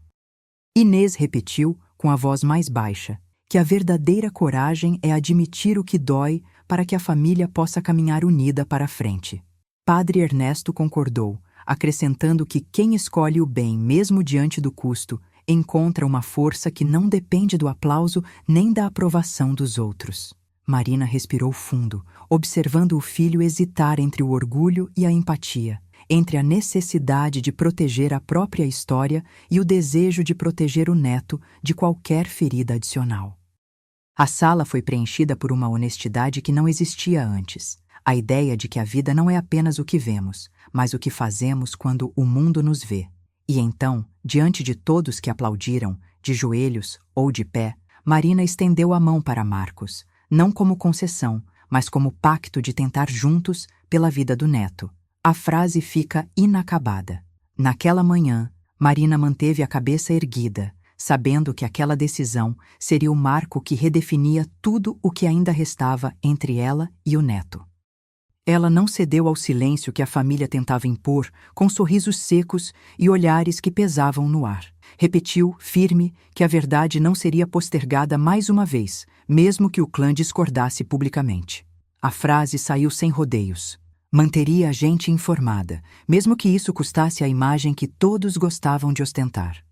Inês repetiu, com a voz mais baixa, que a verdadeira coragem é admitir o que dói para que a família possa caminhar unida para a frente. Padre Ernesto concordou, acrescentando que quem escolhe o bem mesmo diante do custo encontra uma força que não depende do aplauso nem da aprovação dos outros. Marina respirou fundo, observando o filho hesitar entre o orgulho e a empatia, entre a necessidade de proteger a própria história e o desejo de proteger o neto de qualquer ferida adicional. A sala foi preenchida por uma honestidade que não existia antes. A ideia de que a vida não é apenas o que vemos, mas o que fazemos quando o mundo nos vê. E então, diante de todos que aplaudiram, de joelhos ou de pé, Marina estendeu a mão para Marcos, não como concessão, mas como pacto de tentar juntos pela vida do neto. A frase fica inacabada. Naquela manhã, Marina manteve a cabeça erguida, sabendo que aquela decisão seria o marco que redefinia tudo o que ainda restava entre ela e o neto. Ela não cedeu ao silêncio que a família tentava impor, com sorrisos secos e olhares que pesavam no ar. Repetiu, firme, que a verdade não seria postergada mais uma vez, mesmo que o clã discordasse publicamente. A frase saiu sem rodeios. Manteria a gente informada, mesmo que isso custasse a imagem que todos gostavam de ostentar.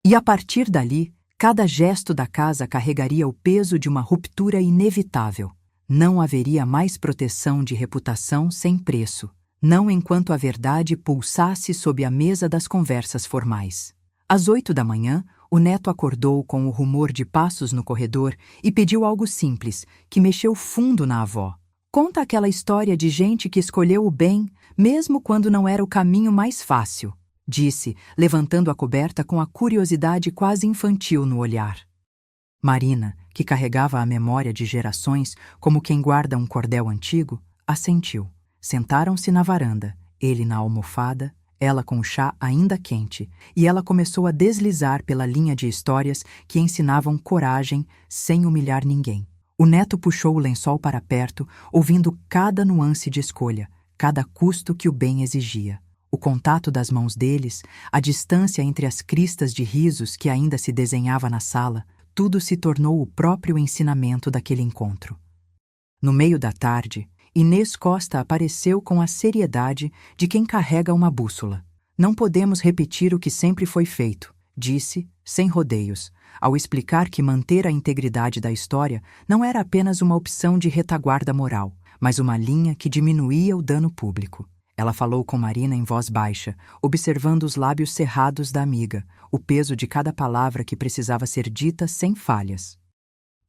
E a partir dali, cada gesto da casa carregaria o peso de uma ruptura inevitável. Não haveria mais proteção de reputação sem preço, não enquanto a verdade pulsasse sob a mesa das conversas formais. Às 8 da manhã, o neto acordou com o rumor de passos no corredor e pediu algo simples, que mexeu fundo na avó. Conta aquela história de gente que escolheu o bem, mesmo quando não era o caminho mais fácil, disse, levantando a coberta com a curiosidade quase infantil no olhar. Marina, que carregava a memória de gerações como quem guarda um cordel antigo, assentiu. Sentaram-se na varanda, ele na almofada, ela com o chá ainda quente, e ela começou a deslizar pela linha de histórias que ensinavam coragem sem humilhar ninguém. O neto puxou o lençol para perto, ouvindo cada nuance de escolha, cada custo que o bem exigia. O contato das mãos deles, a distância entre as cristas de risos que ainda se desenhava na sala, tudo se tornou o próprio ensinamento daquele encontro. No meio da tarde, Inês Costa apareceu com a seriedade de quem carrega uma bússola. Não podemos repetir o que sempre foi feito, disse, sem rodeios, ao explicar que manter a integridade da história não era apenas uma opção de retaguarda moral, mas uma linha que diminuía o dano público. Ela falou com Marina em voz baixa, observando os lábios cerrados da amiga, o peso de cada palavra que precisava ser dita sem falhas.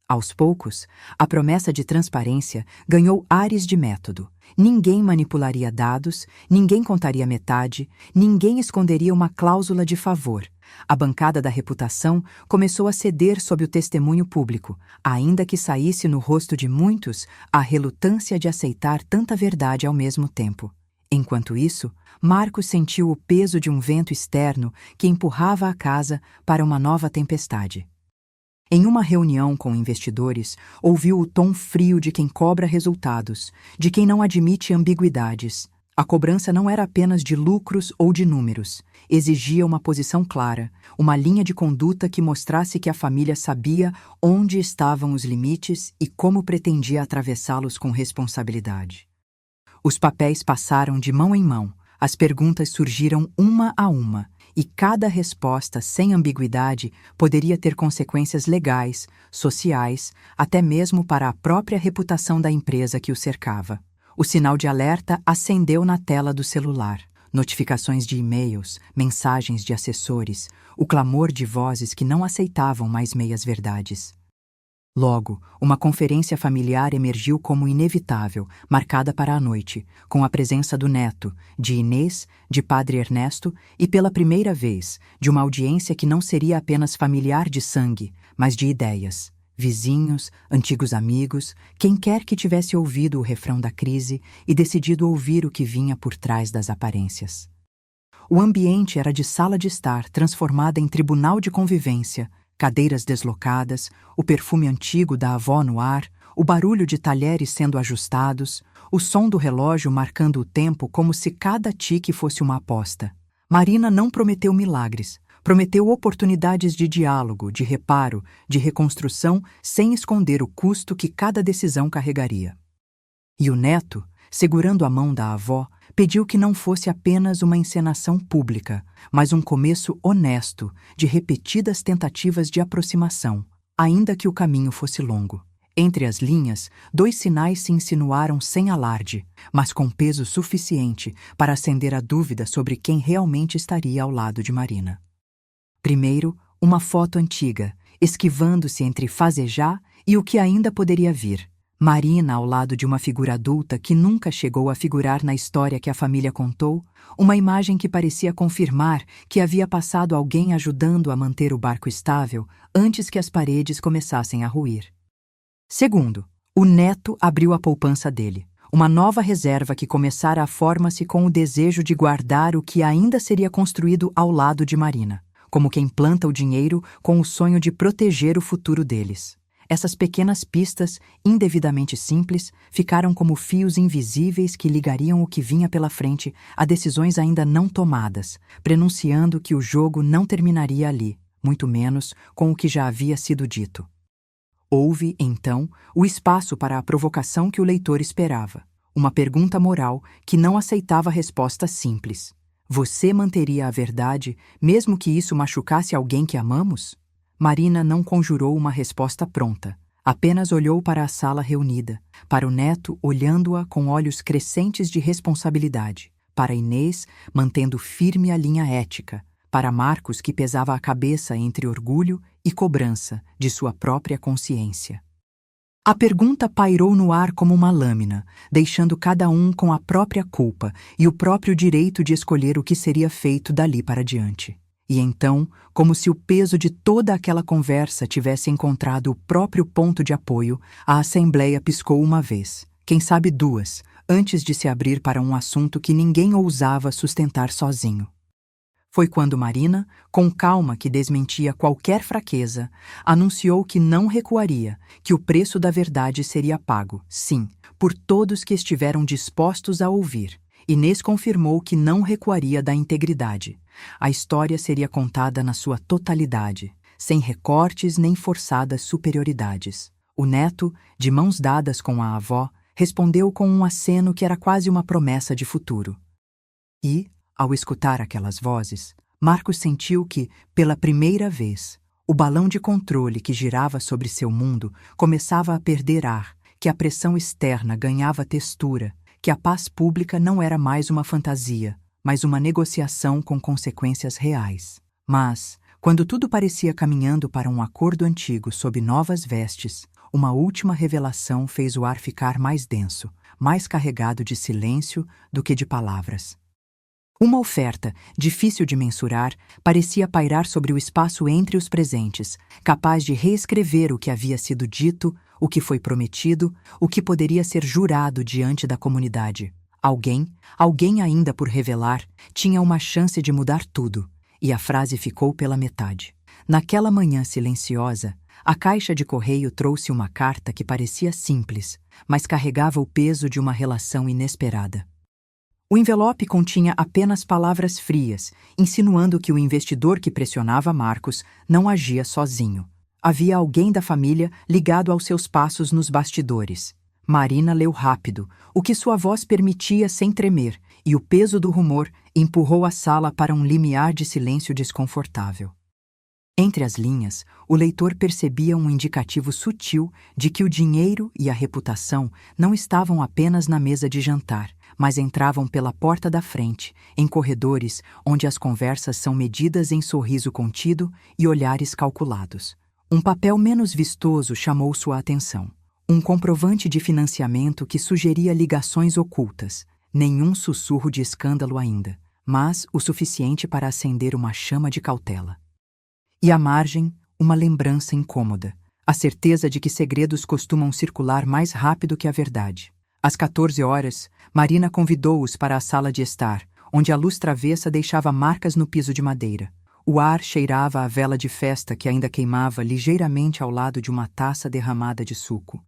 Aos poucos, a promessa de transparência ganhou ares de método. Ninguém manipularia dados, ninguém contaria metade, ninguém esconderia uma cláusula de favor. A bancada da reputação começou a ceder sob o testemunho público, ainda que saísse no rosto de muitos a relutância de aceitar tanta verdade ao mesmo tempo. Enquanto isso, Marcos sentiu o peso de um vento externo que empurrava a casa para uma nova tempestade. Em uma reunião com investidores, ouviu o tom frio de quem cobra resultados, de quem não admite ambiguidades. A cobrança não era apenas de lucros ou de números. Exigia uma posição clara, uma linha de conduta que mostrasse que a família sabia onde estavam os limites e como pretendia atravessá-los com responsabilidade. Os papéis passaram de mão em mão, as perguntas surgiram uma a uma, e cada resposta sem ambiguidade poderia ter consequências legais, sociais, até mesmo para a própria reputação da empresa que o cercava. O sinal de alerta acendeu na tela do celular. Notificações de e-mails, mensagens de assessores, o clamor de vozes que não aceitavam mais meias-verdades. Logo, uma conferência familiar emergiu como inevitável, marcada para a noite, com a presença do neto, de Inês, de Padre Ernesto e, pela primeira vez, de uma audiência que não seria apenas familiar de sangue, mas de ideias. Vizinhos, antigos amigos, quem quer que tivesse ouvido o refrão da crise e decidido ouvir o que vinha por trás das aparências. O ambiente era de sala de estar transformada em tribunal de convivência, cadeiras deslocadas, o perfume antigo da avó no ar, o barulho de talheres sendo ajustados, o som do relógio marcando o tempo como se cada tique fosse uma aposta. Marina não prometeu milagres, prometeu oportunidades de diálogo, de reparo, de reconstrução, sem esconder o custo que cada decisão carregaria. E o neto, segurando a mão da avó, pediu que não fosse apenas uma encenação pública, mas um começo honesto de repetidas tentativas de aproximação, ainda que o caminho fosse longo. Entre as linhas, 2 sinais se insinuaram sem alarde, mas com peso suficiente para acender a dúvida sobre quem realmente estaria ao lado de Marina. Primeiro, uma foto antiga, esquivando-se entre fazejar e o que ainda poderia vir. Marina ao lado de uma figura adulta que nunca chegou a figurar na história que a família contou, uma imagem que parecia confirmar que havia passado alguém ajudando a manter o barco estável antes que as paredes começassem a ruir. Segundo, o neto abriu a poupança dele, uma nova reserva que começara a formar-se com o desejo de guardar o que ainda seria construído ao lado de Marina, como quem planta o dinheiro com o sonho de proteger o futuro deles. Essas pequenas pistas, indevidamente simples, ficaram como fios invisíveis que ligariam o que vinha pela frente a decisões ainda não tomadas, prenunciando que o jogo não terminaria ali, muito menos com o que já havia sido dito. Houve, então, o espaço para a provocação que o leitor esperava, uma pergunta moral que não aceitava resposta simples. Você manteria a verdade, mesmo que isso machucasse alguém que amamos? Marina não conjurou uma resposta pronta, apenas olhou para a sala reunida, para o neto olhando-a com olhos crescentes de responsabilidade, para Inês mantendo firme a linha ética, para Marcos que pesava a cabeça entre orgulho e cobrança de sua própria consciência. A pergunta pairou no ar como uma lâmina, deixando cada um com a própria culpa e o próprio direito de escolher o que seria feito dali para diante. E então, como se o peso de toda aquela conversa tivesse encontrado o próprio ponto de apoio, a assembleia piscou uma vez, quem sabe 2, antes de se abrir para um assunto que ninguém ousava sustentar sozinho. Foi quando Marina, com calma que desmentia qualquer fraqueza, anunciou que não recuaria, que o preço da verdade seria pago, sim, por todos que estiveram dispostos a ouvir, Inês confirmou que não recuaria da integridade. A história seria contada na sua totalidade, sem recortes nem forçadas superioridades. O neto, de mãos dadas com a avó, respondeu com um aceno que era quase uma promessa de futuro. E, ao escutar aquelas vozes, Marcos sentiu que, pela primeira vez, o balão de controle que girava sobre seu mundo começava a perder ar, que a pressão externa ganhava textura, que a paz pública não era mais uma fantasia, mas uma negociação com consequências reais. Mas, quando tudo parecia caminhando para um acordo antigo sob novas vestes, uma última revelação fez o ar ficar mais denso, mais carregado de silêncio do que de palavras. Uma oferta, difícil de mensurar, parecia pairar sobre o espaço entre os presentes, capaz de reescrever o que havia sido dito, o que foi prometido, o que poderia ser jurado diante da comunidade. Alguém ainda por revelar, tinha uma chance de mudar tudo, e a frase ficou pela metade. Naquela manhã silenciosa, a caixa de correio trouxe uma carta que parecia simples, mas carregava o peso de uma relação inesperada. O envelope continha apenas palavras frias, insinuando que o investidor que pressionava Marcos não agia sozinho. Havia alguém da família ligado aos seus passos nos bastidores. Marina leu rápido, o que sua voz permitia sem tremer, e o peso do rumor empurrou a sala para um limiar de silêncio desconfortável. Entre as linhas, o leitor percebia um indicativo sutil de que o dinheiro e a reputação não estavam apenas na mesa de jantar, mas entravam pela porta da frente, em corredores onde as conversas são medidas em sorriso contido e olhares calculados. Um papel menos vistoso chamou sua atenção. Um comprovante de financiamento que sugeria ligações ocultas. Nenhum sussurro de escândalo ainda, mas o suficiente para acender uma chama de cautela. E à margem, uma lembrança incômoda, a certeza de que segredos costumam circular mais rápido que a verdade. Às 14 horas, Marina convidou-os para a sala de estar, onde a luz travessa deixava marcas no piso de madeira. O ar cheirava a vela de festa que ainda queimava ligeiramente ao lado de uma taça derramada de suco.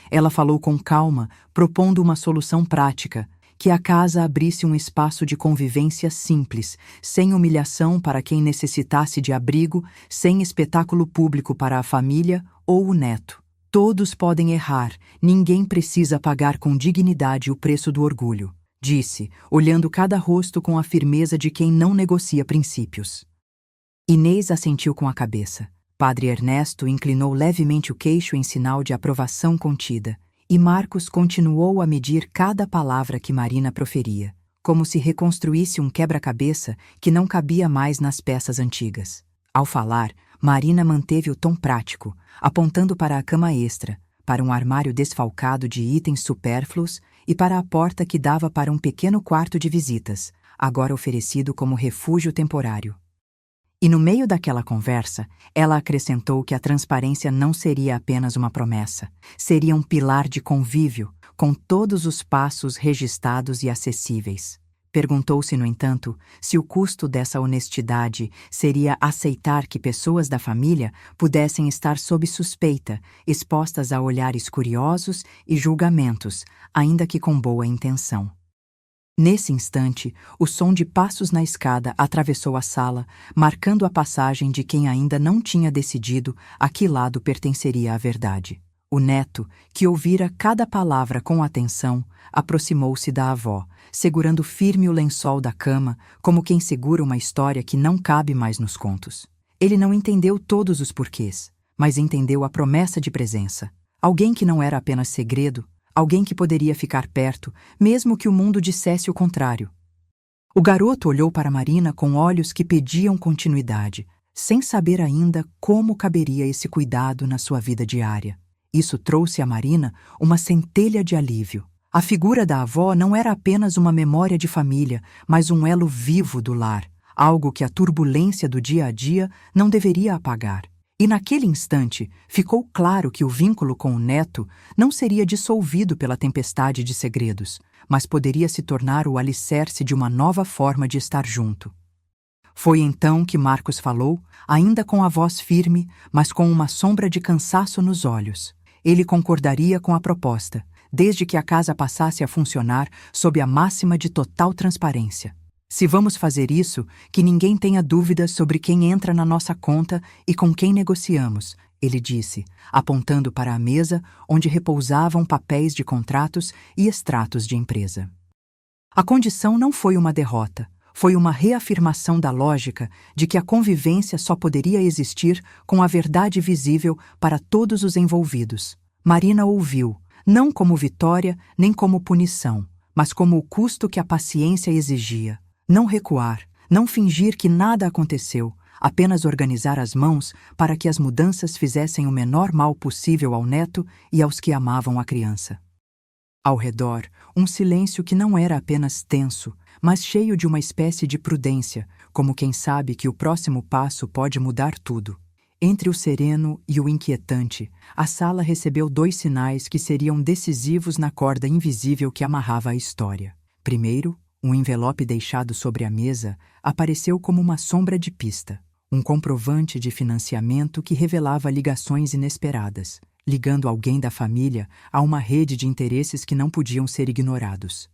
Ela falou com calma, propondo uma solução prática, que a casa abrisse um espaço de convivência simples, sem humilhação para quem necessitasse de abrigo, sem espetáculo público para a família ou o neto. Todos podem errar, ninguém precisa pagar com dignidade o preço do orgulho, disse, olhando cada rosto com a firmeza de quem não negocia princípios. Inês assentiu com a cabeça. Padre Ernesto inclinou levemente o queixo em sinal de aprovação contida, e Marcos continuou a medir cada palavra que Marina proferia, como se reconstruísse um quebra-cabeça que não cabia mais nas peças antigas. Ao falar, Marina manteve o tom prático, apontando para a cama extra, para um armário desfalcado de itens supérfluos e para a porta que dava para um pequeno quarto de visitas, agora oferecido como refúgio temporário. E no meio daquela conversa, ela acrescentou que a transparência não seria apenas uma promessa, seria um pilar de convívio, com todos os passos registados e acessíveis. Perguntou-se, no entanto, se o custo dessa honestidade seria aceitar que pessoas da família pudessem estar sob suspeita, expostas a olhares curiosos e julgamentos, ainda que com boa intenção. Nesse instante, o som de passos na escada atravessou a sala, marcando a passagem de quem ainda não tinha decidido a que lado pertenceria a verdade. O neto, que ouvira cada palavra com atenção, aproximou-se da avó, segurando firme o lençol da cama, como quem segura uma história que não cabe mais nos contos. Ele não entendeu todos os porquês, mas entendeu a promessa de presença. Alguém que não era apenas segredo, alguém que poderia ficar perto, mesmo que o mundo dissesse o contrário. O garoto olhou para Marina com olhos que pediam continuidade, sem saber ainda como caberia esse cuidado na sua vida diária. Isso trouxe a Marina uma centelha de alívio. A figura da avó não era apenas uma memória de família, mas um elo vivo do lar, algo que a turbulência do dia a dia não deveria apagar. E naquele instante, ficou claro que o vínculo com o neto não seria dissolvido pela tempestade de segredos, mas poderia se tornar o alicerce de uma nova forma de estar junto. Foi então que Marcos falou, ainda com a voz firme, mas com uma sombra de cansaço nos olhos. Ele concordaria com a proposta, desde que a casa passasse a funcionar sob a máxima de total transparência. Se vamos fazer isso, que ninguém tenha dúvidas sobre quem entra na nossa conta e com quem negociamos, ele disse, apontando para a mesa onde repousavam papéis de contratos e extratos de empresa. A condição não foi uma derrota, foi uma reafirmação da lógica de que a convivência só poderia existir com a verdade visível para todos os envolvidos. Marina ouviu, não como vitória nem como punição, mas como o custo que a paciência exigia. Não recuar, não fingir que nada aconteceu, apenas organizar as mãos para que as mudanças fizessem o menor mal possível ao neto e aos que amavam a criança. Ao redor, um silêncio que não era apenas tenso, mas cheio de uma espécie de prudência, como quem sabe que o próximo passo pode mudar tudo. Entre o sereno e o inquietante, a sala recebeu 2 sinais que seriam decisivos na corda invisível que amarrava a história. Primeiro, um envelope deixado sobre a mesa apareceu como uma sombra de pista, um comprovante de financiamento que revelava ligações inesperadas, ligando alguém da família a uma rede de interesses que não podiam ser ignorados.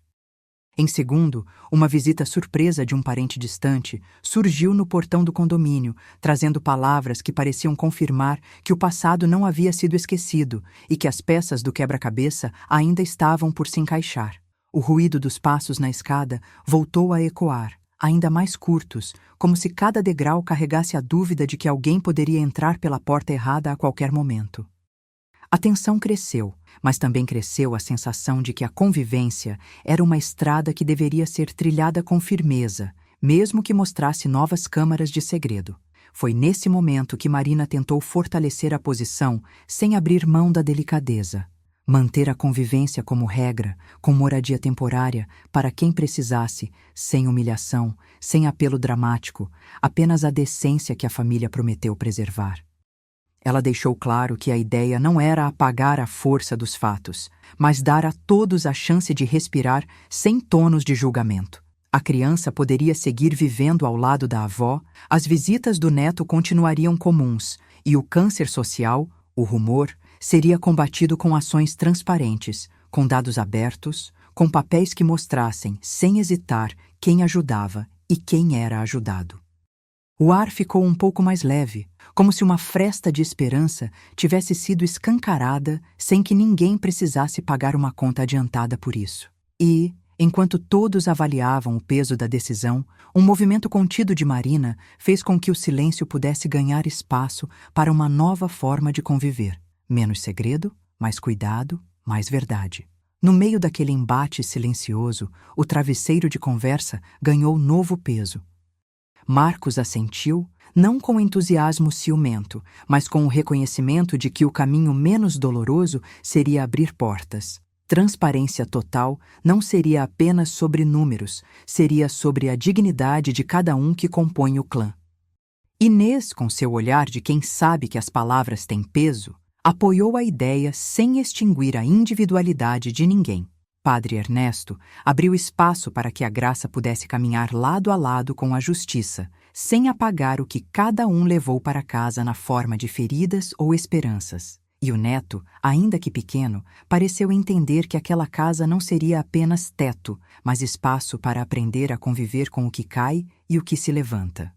Em segundo, uma visita surpresa de um parente distante surgiu no portão do condomínio, trazendo palavras que pareciam confirmar que o passado não havia sido esquecido e que as peças do quebra-cabeça ainda estavam por se encaixar. O ruído dos passos na escada voltou a ecoar, ainda mais curtos, como se cada degrau carregasse a dúvida de que alguém poderia entrar pela porta errada a qualquer momento. A tensão cresceu, mas também cresceu a sensação de que a convivência era uma estrada que deveria ser trilhada com firmeza, mesmo que mostrasse novas câmaras de segredo. Foi nesse momento que Marina tentou fortalecer a posição sem abrir mão da delicadeza. Manter a convivência como regra, com moradia temporária, para quem precisasse, sem humilhação, sem apelo dramático, apenas a decência que a família prometeu preservar. Ela deixou claro que a ideia não era apagar a força dos fatos, mas dar a todos a chance de respirar sem tonos de julgamento. A criança poderia seguir vivendo ao lado da avó, as visitas do neto continuariam comuns, e o câncer social, o rumor, seria combatido com ações transparentes, com dados abertos, com papéis que mostrassem, sem hesitar, quem ajudava e quem era ajudado. O ar ficou um pouco mais leve, como se uma fresta de esperança tivesse sido escancarada sem que ninguém precisasse pagar uma conta adiantada por isso. E, enquanto todos avaliavam o peso da decisão, um movimento contido de Marina fez com que o silêncio pudesse ganhar espaço para uma nova forma de conviver. Menos segredo, mais cuidado, mais verdade. No meio daquele embate silencioso, o travesseiro de conversa ganhou novo peso. Marcos assentiu, não com entusiasmo ciumento, mas com o reconhecimento de que o caminho menos doloroso seria abrir portas. Transparência total não seria apenas sobre números, seria sobre a dignidade de cada um que compõe o clã. Inês, com seu olhar de quem sabe que as palavras têm peso, apoiou a ideia sem extinguir a individualidade de ninguém. Padre Ernesto abriu espaço para que a graça pudesse caminhar lado a lado com a justiça, sem apagar o que cada um levou para casa na forma de feridas ou esperanças. E o neto, ainda que pequeno, pareceu entender que aquela casa não seria apenas teto, mas espaço para aprender a conviver com o que cai e o que se levanta.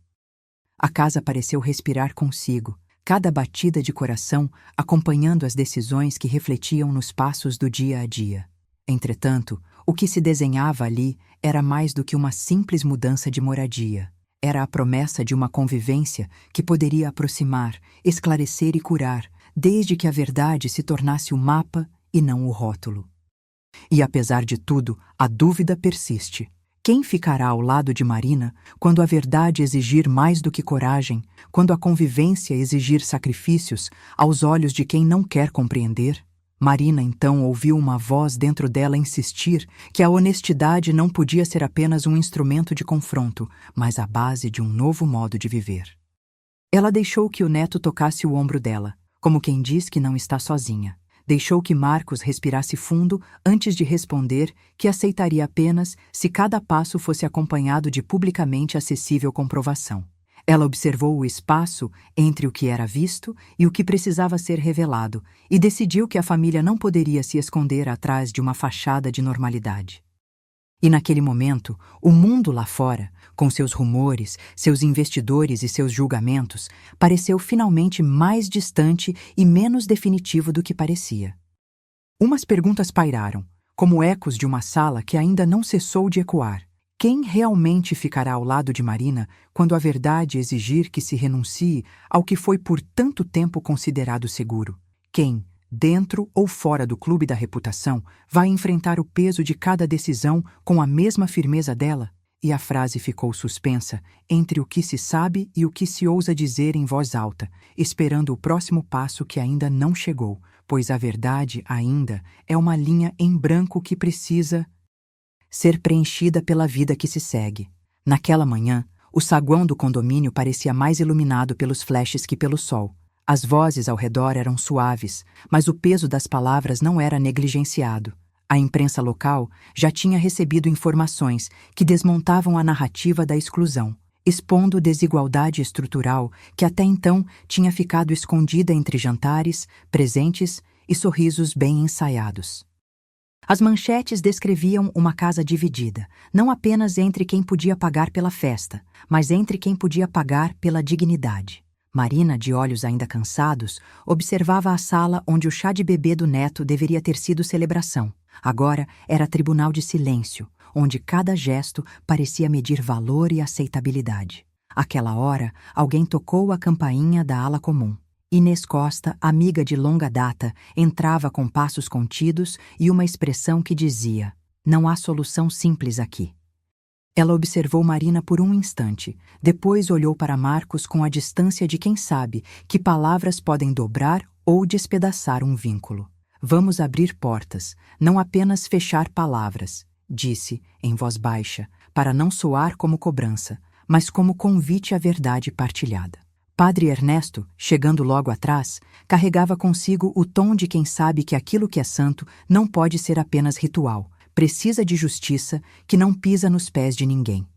A casa pareceu respirar consigo, cada batida de coração acompanhando as decisões que refletiam nos passos do dia a dia. Entretanto, o que se desenhava ali era mais do que uma simples mudança de moradia. Era a promessa de uma convivência que poderia aproximar, esclarecer e curar, desde que a verdade se tornasse o mapa e não o rótulo. E apesar de tudo, a dúvida persiste. Quem ficará ao lado de Marina quando a verdade exigir mais do que coragem, quando a convivência exigir sacrifícios aos olhos de quem não quer compreender? Marina então ouviu uma voz dentro dela insistir que a honestidade não podia ser apenas um instrumento de confronto, mas a base de um novo modo de viver. Ela deixou que o neto tocasse o ombro dela, como quem diz que não está sozinha. Deixou que Marcos respirasse fundo antes de responder que aceitaria apenas se cada passo fosse acompanhado de publicamente acessível comprovação. Ela observou o espaço entre o que era visto e o que precisava ser revelado e decidiu que a família não poderia se esconder atrás de uma fachada de normalidade. E naquele momento, o mundo lá fora, com seus rumores, seus investidores e seus julgamentos, pareceu finalmente mais distante e menos definitivo do que parecia. Umas perguntas pairaram, como ecos de uma sala que ainda não cessou de ecoar. Quem realmente ficará ao lado de Marina quando a verdade exigir que se renuncie ao que foi por tanto tempo considerado seguro? Quem, dentro ou fora do clube da reputação, vai enfrentar o peso de cada decisão com a mesma firmeza dela? E a frase ficou suspensa entre o que se sabe e o que se ousa dizer em voz alta, esperando o próximo passo que ainda não chegou, pois a verdade ainda é uma linha em branco que precisa ser preenchida pela vida que se segue. Naquela manhã, o saguão do condomínio parecia mais iluminado pelos flashes que pelo sol. As vozes ao redor eram suaves, mas o peso das palavras não era negligenciado. A imprensa local já tinha recebido informações que desmontavam a narrativa da exclusão, expondo desigualdade estrutural que até então tinha ficado escondida entre jantares, presentes e sorrisos bem ensaiados. As manchetes descreviam uma casa dividida, não apenas entre quem podia pagar pela festa, mas entre quem podia pagar pela dignidade. Marina, de olhos ainda cansados, observava a sala onde o chá de bebê do neto deveria ter sido celebração. Agora era tribunal de silêncio, onde cada gesto parecia medir valor e aceitabilidade. Àquela hora, alguém tocou a campainha da ala comum. Inês Costa, amiga de longa data, entrava com passos contidos e uma expressão que dizia: "Não há solução simples aqui." Ela observou Marina por um instante, depois olhou para Marcos com a distância de quem sabe que palavras podem dobrar ou despedaçar um vínculo. "Vamos abrir portas, não apenas fechar palavras", disse, em voz baixa, para não soar como cobrança, mas como convite à verdade partilhada. Padre Ernesto, chegando logo atrás, carregava consigo o tom de quem sabe que aquilo que é santo não pode ser apenas ritual, precisa de justiça que não pisa nos pés de ninguém.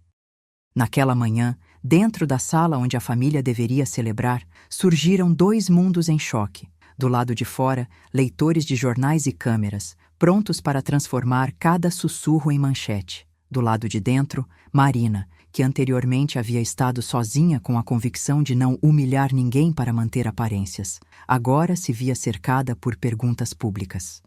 Naquela manhã, dentro da sala onde a família deveria celebrar, surgiram dois mundos em choque. Do lado de fora, leitores de jornais e câmeras, prontos para transformar cada sussurro em manchete. Do lado de dentro, Marina, que anteriormente havia estado sozinha com a convicção de não humilhar ninguém para manter aparências, agora se via cercada por perguntas públicas.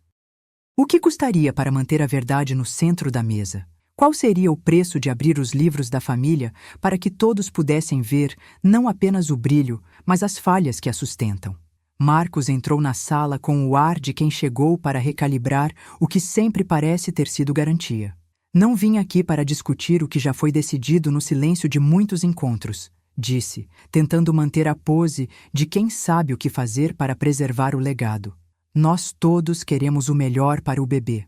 O que custaria para manter a verdade no centro da mesa? Qual seria o preço de abrir os livros da família para que todos pudessem ver não apenas o brilho, mas as falhas que a sustentam? Marcos entrou na sala com o ar de quem chegou para recalibrar o que sempre parece ter sido garantia. "Não vim aqui para discutir o que já foi decidido no silêncio de muitos encontros", disse, tentando manter a pose de quem sabe o que fazer para preservar o legado. "Nós todos queremos o melhor para o bebê.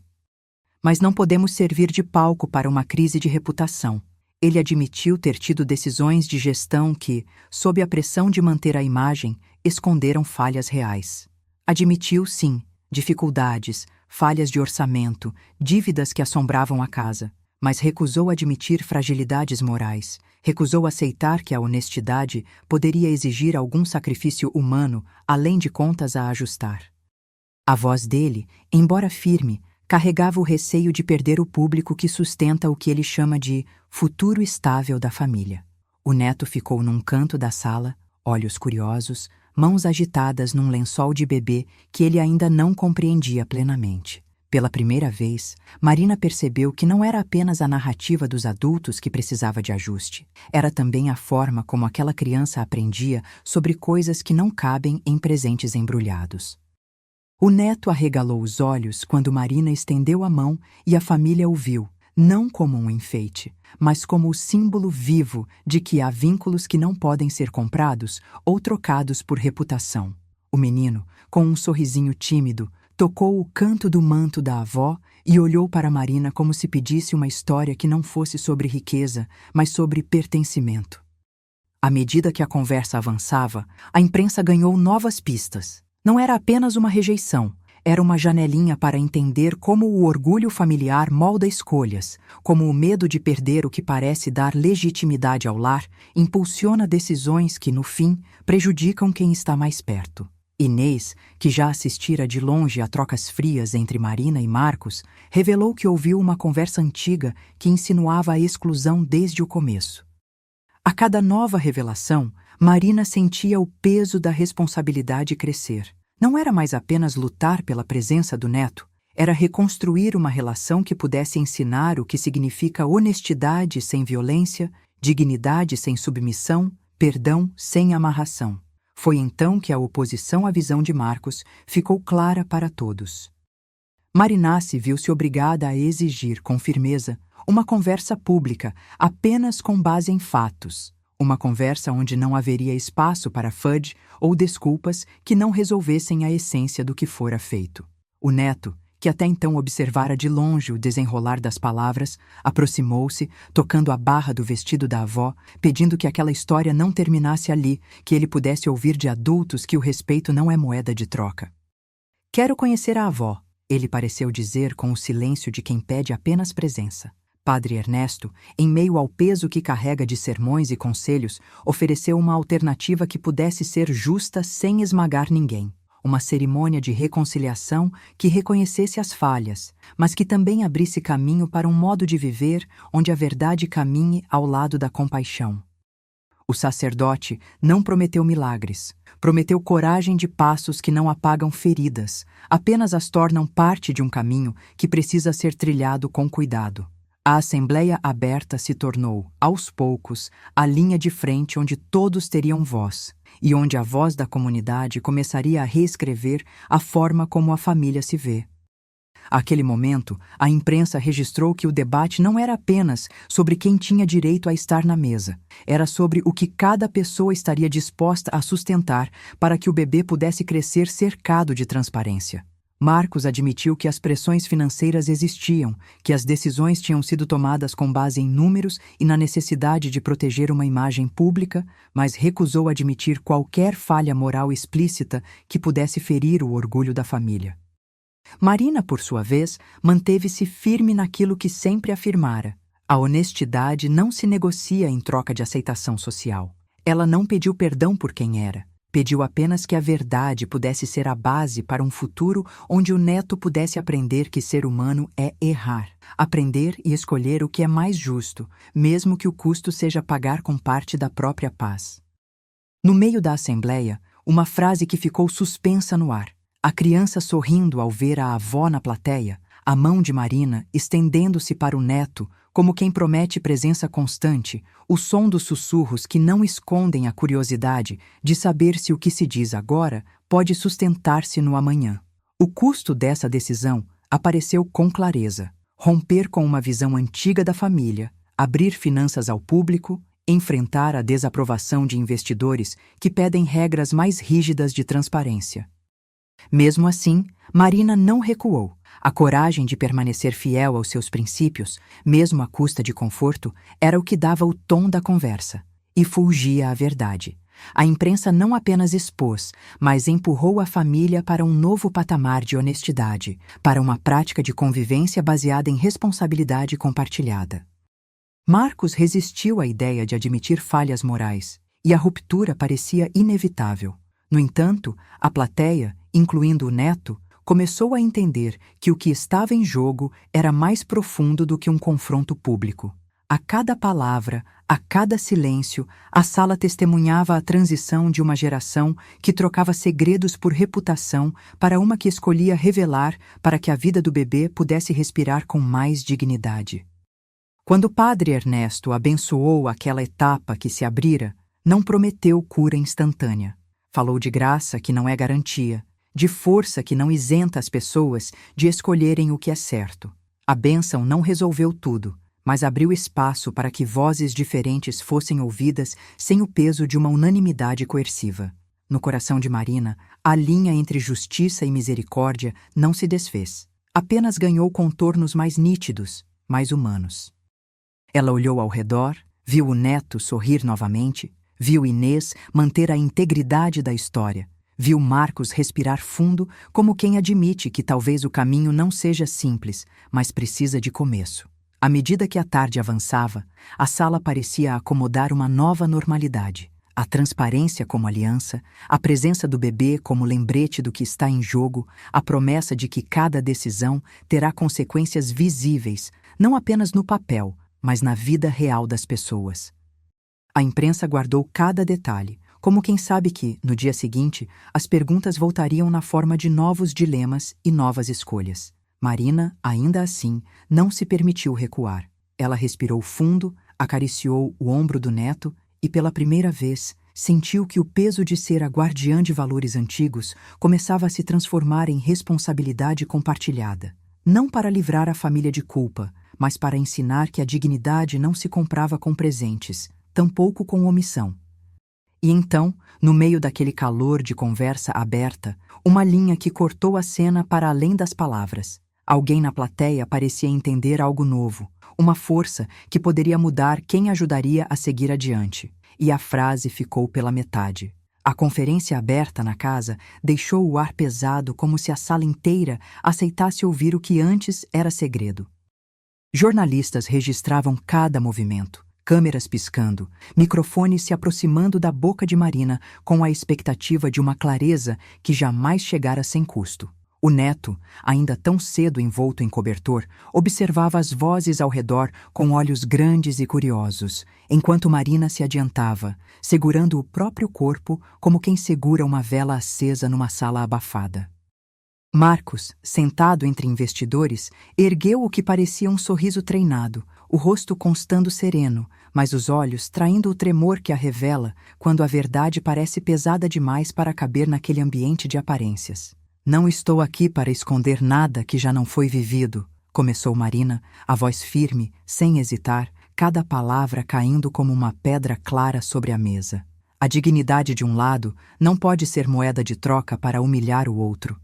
Mas não podemos servir de palco para uma crise de reputação." Ele admitiu ter tido decisões de gestão que, sob a pressão de manter a imagem, esconderam falhas reais. Admitiu, sim, dificuldades, falhas de orçamento, dívidas que assombravam a casa, mas recusou admitir fragilidades morais, recusou aceitar que a honestidade poderia exigir algum sacrifício humano além de contas a ajustar. A voz dele, embora firme, carregava o receio de perder o público que sustenta o que ele chama de futuro estável da família. O neto ficou num canto da sala, olhos curiosos, mãos agitadas num lençol de bebê que ele ainda não compreendia plenamente. Pela primeira vez, Marina percebeu que não era apenas a narrativa dos adultos que precisava de ajuste, era também a forma como aquela criança aprendia sobre coisas que não cabem em presentes embrulhados. O neto arregalou os olhos quando Marina estendeu a mão e a família o viu, não como um enfeite, mas como o símbolo vivo de que há vínculos que não podem ser comprados ou trocados por reputação. O menino, com um sorrisinho tímido, tocou o canto do manto da avó e olhou para Marina como se pedisse uma história que não fosse sobre riqueza, mas sobre pertencimento. À medida que a conversa avançava, a imprensa ganhou novas pistas. Não era apenas uma rejeição, Era uma janelinha para entender como o orgulho familiar molda escolhas, como o medo de perder o que parece dar legitimidade ao lar impulsiona decisões que, no fim, prejudicam quem está mais perto. Inês, que já assistira de longe a trocas frias entre Marina e Marcos, revelou que ouviu uma conversa antiga que insinuava a exclusão desde o começo. A cada nova revelação, Marina sentia o peso da responsabilidade crescer. Não era mais apenas lutar pela presença do neto, era reconstruir uma relação que pudesse ensinar o que significa honestidade sem violência, dignidade sem submissão, perdão sem amarração. Foi então que a oposição à visão de Marcos ficou clara para todos. Marináce viu-se obrigada a exigir, com firmeza, uma conversa pública, apenas com base em fatos. Uma conversa onde não haveria espaço para fudge ou desculpas que não resolvessem a essência do que fora feito. O neto, que até então observara de longe o desenrolar das palavras, aproximou-se, tocando a barra do vestido da avó, pedindo que aquela história não terminasse ali, que ele pudesse ouvir de adultos que o respeito não é moeda de troca. "Quero conhecer a avó", ele pareceu dizer com o silêncio de quem pede apenas presença. Padre Ernesto, em meio ao peso que carrega de sermões e conselhos, ofereceu uma alternativa que pudesse ser justa sem esmagar ninguém. Uma cerimônia de reconciliação que reconhecesse as falhas, mas que também abrisse caminho para um modo de viver onde a verdade caminhe ao lado da compaixão. O sacerdote não prometeu milagres, prometeu coragem de passos que não apagam feridas, apenas as tornam parte de um caminho que precisa ser trilhado com cuidado. A Assembleia Aberta se tornou, aos poucos, a linha de frente onde todos teriam voz, e onde a voz da comunidade começaria a reescrever a forma como a família se vê. Àquele momento, a imprensa registrou que o debate não era apenas sobre quem tinha direito a estar na mesa, era sobre o que cada pessoa estaria disposta a sustentar para que o bebê pudesse crescer cercado de transparência. Marcos admitiu que as pressões financeiras existiam, que as decisões tinham sido tomadas com base em números e na necessidade de proteger uma imagem pública, mas recusou admitir qualquer falha moral explícita que pudesse ferir o orgulho da família. Marina, por sua vez, manteve-se firme naquilo que sempre afirmara. A honestidade não se negocia em troca de aceitação social. Ela não pediu perdão por quem era. Pediu apenas que a verdade pudesse ser a base para um futuro onde o neto pudesse aprender que ser humano é errar, aprender e escolher o que é mais justo, mesmo que o custo seja pagar com parte da própria paz. No meio da assembleia, uma frase que ficou suspensa no ar. A criança sorrindo ao ver a avó na plateia, a mão de Marina estendendo-se para o neto, como quem promete presença constante, o som dos sussurros que não escondem a curiosidade de saber se o que se diz agora pode sustentar-se no amanhã. O custo dessa decisão apareceu com clareza: romper com uma visão antiga da família, abrir finanças ao público, enfrentar a desaprovação de investidores que pedem regras mais rígidas de transparência. Mesmo assim, Marina não recuou. A coragem de permanecer fiel aos seus princípios, mesmo à custa de conforto, era o que dava o tom da conversa. E fulgia a verdade. A imprensa não apenas expôs, mas empurrou a família para um novo patamar de honestidade, para uma prática de convivência baseada em responsabilidade compartilhada. Marcos resistiu à ideia de admitir falhas morais, e a ruptura parecia inevitável. No entanto, a plateia, incluindo o neto, começou a entender que o que estava em jogo era mais profundo do que um confronto público. A cada palavra, a cada silêncio, a sala testemunhava a transição de uma geração que trocava segredos por reputação para uma que escolhia revelar para que a vida do bebê pudesse respirar com mais dignidade. Quando o padre Ernesto abençoou aquela etapa que se abrira, não prometeu cura instantânea. Falou de graça que não é garantia, de força que não isenta as pessoas de escolherem o que é certo. A bênção não resolveu tudo, mas abriu espaço para que vozes diferentes fossem ouvidas sem o peso de uma unanimidade coerciva. No coração de Marina, a linha entre justiça e misericórdia não se desfez. Apenas ganhou contornos mais nítidos, mais humanos. Ela olhou ao redor, viu o neto sorrir novamente, viu Inês manter a integridade da história, Viu Marcos respirar fundo, como quem admite que talvez o caminho não seja simples, mas precisa de começo. À medida que a tarde avançava, a sala parecia acomodar uma nova normalidade. A transparência como aliança, a presença do bebê como lembrete do que está em jogo, a promessa de que cada decisão terá consequências visíveis, não apenas no papel, mas na vida real das pessoas. A imprensa guardou cada detalhe, como quem sabe que, no dia seguinte, as perguntas voltariam na forma de novos dilemas e novas escolhas. Marina, ainda assim, não se permitiu recuar. Ela respirou fundo, acariciou o ombro do neto e, pela primeira vez, sentiu que o peso de ser a guardiã de valores antigos começava a se transformar em responsabilidade compartilhada. Não para livrar a família de culpa, mas para ensinar que a dignidade não se comprava com presentes, tampouco com omissão. E então, no meio daquele calor de conversa aberta, uma linha que cortou a cena para além das palavras. Alguém na plateia parecia entender algo novo, uma força que poderia mudar quem ajudaria a seguir adiante. E a frase ficou pela metade. A conferência aberta na casa deixou o ar pesado, como se a sala inteira aceitasse ouvir o que antes era segredo. Jornalistas registravam cada movimento. Câmeras piscando, microfones se aproximando da boca de Marina com a expectativa de uma clareza que jamais chegara sem custo. O neto, ainda tão cedo envolto em cobertor, observava as vozes ao redor com olhos grandes e curiosos, enquanto Marina se adiantava, segurando o próprio corpo como quem segura uma vela acesa numa sala abafada. Marcos, sentado entre investidores, ergueu o que parecia um sorriso treinado, o rosto constando sereno, mas os olhos traindo o tremor que a revela quando a verdade parece pesada demais para caber naquele ambiente de aparências. Não estou aqui para esconder nada que já não foi vivido, começou Marina, a voz firme, sem hesitar, cada palavra caindo como uma pedra clara sobre a mesa. A dignidade de um lado não pode ser moeda de troca para humilhar o outro.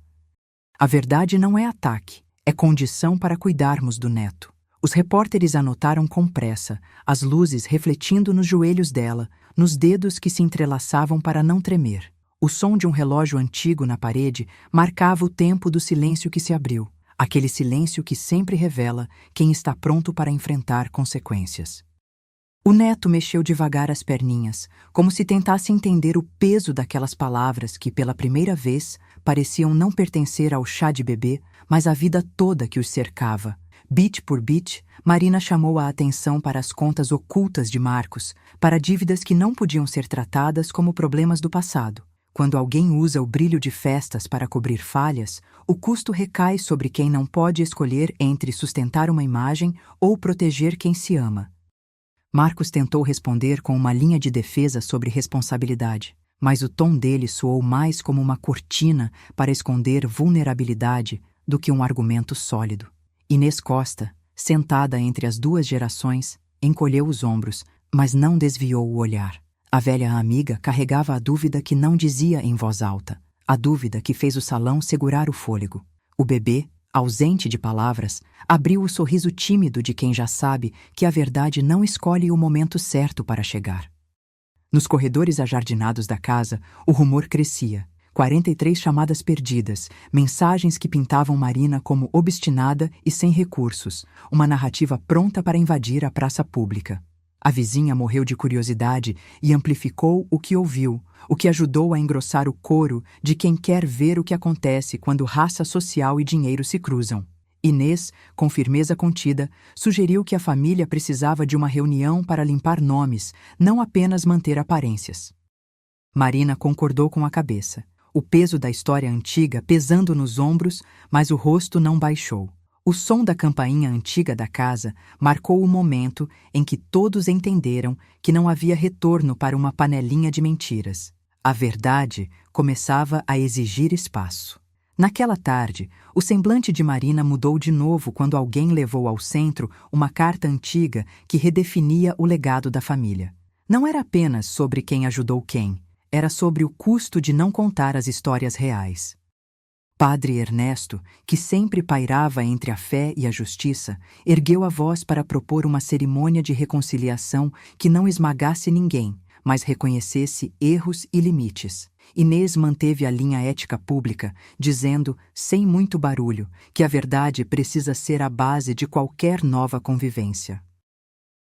A verdade não é ataque, é condição para cuidarmos do neto. Os repórteres anotaram com pressa, as luzes refletindo nos joelhos dela, nos dedos que se entrelaçavam para não tremer. O som de um relógio antigo na parede marcava o tempo do silêncio que se abriu, aquele silêncio que sempre revela quem está pronto para enfrentar consequências. O neto mexeu devagar as perninhas, como se tentasse entender o peso daquelas palavras que, pela primeira vez, pareciam não pertencer ao chá de bebê, mas à vida toda que os cercava. Bit por bit, Marina chamou a atenção para as contas ocultas de Marcos, para dívidas que não podiam ser tratadas como problemas do passado. Quando alguém usa o brilho de festas para cobrir falhas, o custo recai sobre quem não pode escolher entre sustentar uma imagem ou proteger quem se ama. Marcos tentou responder com uma linha de defesa sobre responsabilidade, mas o tom dele soou mais como uma cortina para esconder vulnerabilidade do que um argumento sólido. Inês Costa, sentada entre as duas gerações, encolheu os ombros, mas não desviou o olhar. A velha amiga carregava a dúvida que não dizia em voz alta, a dúvida que fez o salão segurar o fôlego. O bebê, ausente de palavras, abriu o sorriso tímido de quem já sabe que a verdade não escolhe o momento certo para chegar. Nos corredores ajardinados da casa, o rumor crescia. 43 chamadas perdidas, mensagens que pintavam Marina como obstinada e sem recursos, uma narrativa pronta para invadir a praça pública. A vizinha morreu de curiosidade e amplificou o que ouviu, o que ajudou a engrossar o coro de quem quer ver o que acontece quando raça social e dinheiro se cruzam. Inês, com firmeza contida, sugeriu que a família precisava de uma reunião para limpar nomes, não apenas manter aparências. Marina concordou com a cabeça, o peso da história antiga pesando nos ombros, mas o rosto não baixou. O som da campainha antiga da casa marcou o momento em que todos entenderam que não havia retorno para uma panelinha de mentiras. A verdade começava a exigir espaço. Naquela tarde, o semblante de Marina mudou de novo quando alguém levou ao centro uma carta antiga que redefinia o legado da família. Não era apenas sobre quem ajudou quem, era sobre o custo de não contar as histórias reais. Padre Ernesto, que sempre pairava entre a fé e a justiça, ergueu a voz para propor uma cerimônia de reconciliação que não esmagasse ninguém, mas reconhecesse erros e limites. Inês manteve a linha ética pública, dizendo, sem muito barulho, que a verdade precisa ser a base de qualquer nova convivência.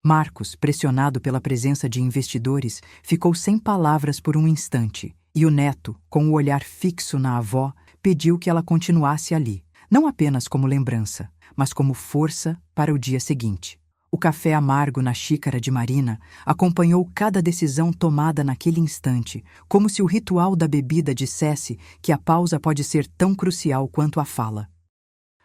Marcos, pressionado pela presença de investidores, ficou sem palavras por um instante, e o neto, com o olhar fixo na avó, pediu que ela continuasse ali, não apenas como lembrança, mas como força para o dia seguinte. O café amargo na xícara de Marina acompanhou cada decisão tomada naquele instante, como se o ritual da bebida dissesse que a pausa pode ser tão crucial quanto a fala.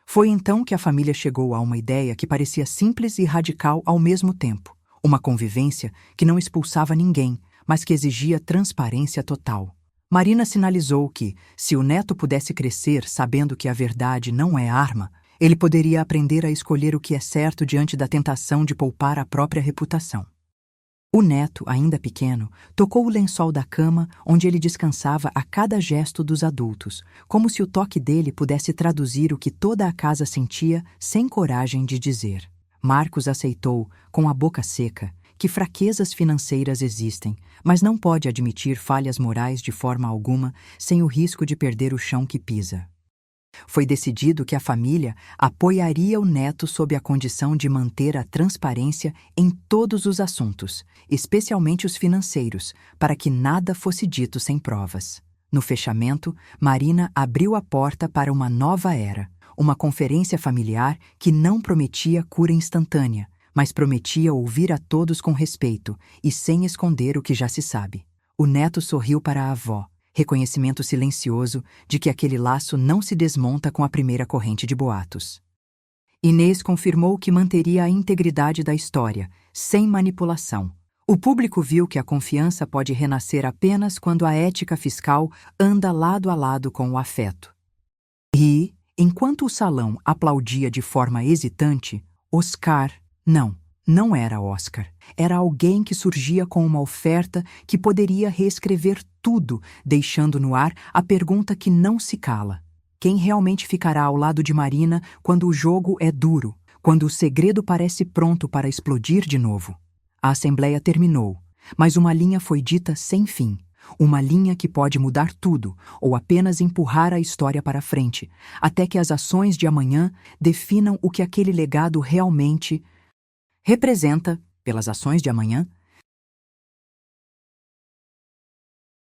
Foi então que a família chegou a uma ideia que parecia simples e radical ao mesmo tempo. Uma convivência que não expulsava ninguém, mas que exigia transparência total. Marina sinalizou que, se o neto pudesse crescer sabendo que a verdade não é arma, ele poderia aprender a escolher o que é certo diante da tentação de poupar a própria reputação. O neto, ainda pequeno, tocou o lençol da cama onde ele descansava a cada gesto dos adultos, como se o toque dele pudesse traduzir o que toda a casa sentia sem coragem de dizer. Marcos aceitou, com a boca seca, que fraquezas financeiras existem, mas não pode admitir falhas morais de forma alguma sem o risco de perder o chão que pisa. Foi decidido que a família apoiaria o neto sob a condição de manter a transparência em todos os assuntos, especialmente os financeiros, para que nada fosse dito sem provas. No fechamento, Marina abriu a porta para uma nova era, uma conferência familiar que não prometia cura instantânea, mas prometia ouvir a todos com respeito e sem esconder o que já se sabe. O neto sorriu para a avó, reconhecimento silencioso de que aquele laço não se desmonta com a primeira corrente de boatos. Inês confirmou que manteria a integridade da história, sem manipulação. O público viu que a confiança pode renascer apenas quando a ética fiscal anda lado a lado com o afeto. E, enquanto o salão aplaudia de forma hesitante, Oscar, não era Oscar. Era alguém que surgia com uma oferta que poderia reescrever tudo, deixando no ar a pergunta que não se cala. Quem realmente ficará ao lado de Marina quando o jogo é duro, quando o segredo parece pronto para explodir de novo? A assembleia terminou, mas uma linha foi dita sem fim. Uma linha que pode mudar tudo, ou apenas empurrar a história para frente, até que as ações de amanhã definam o que aquele legado realmente representa. Pelas ações de amanhã,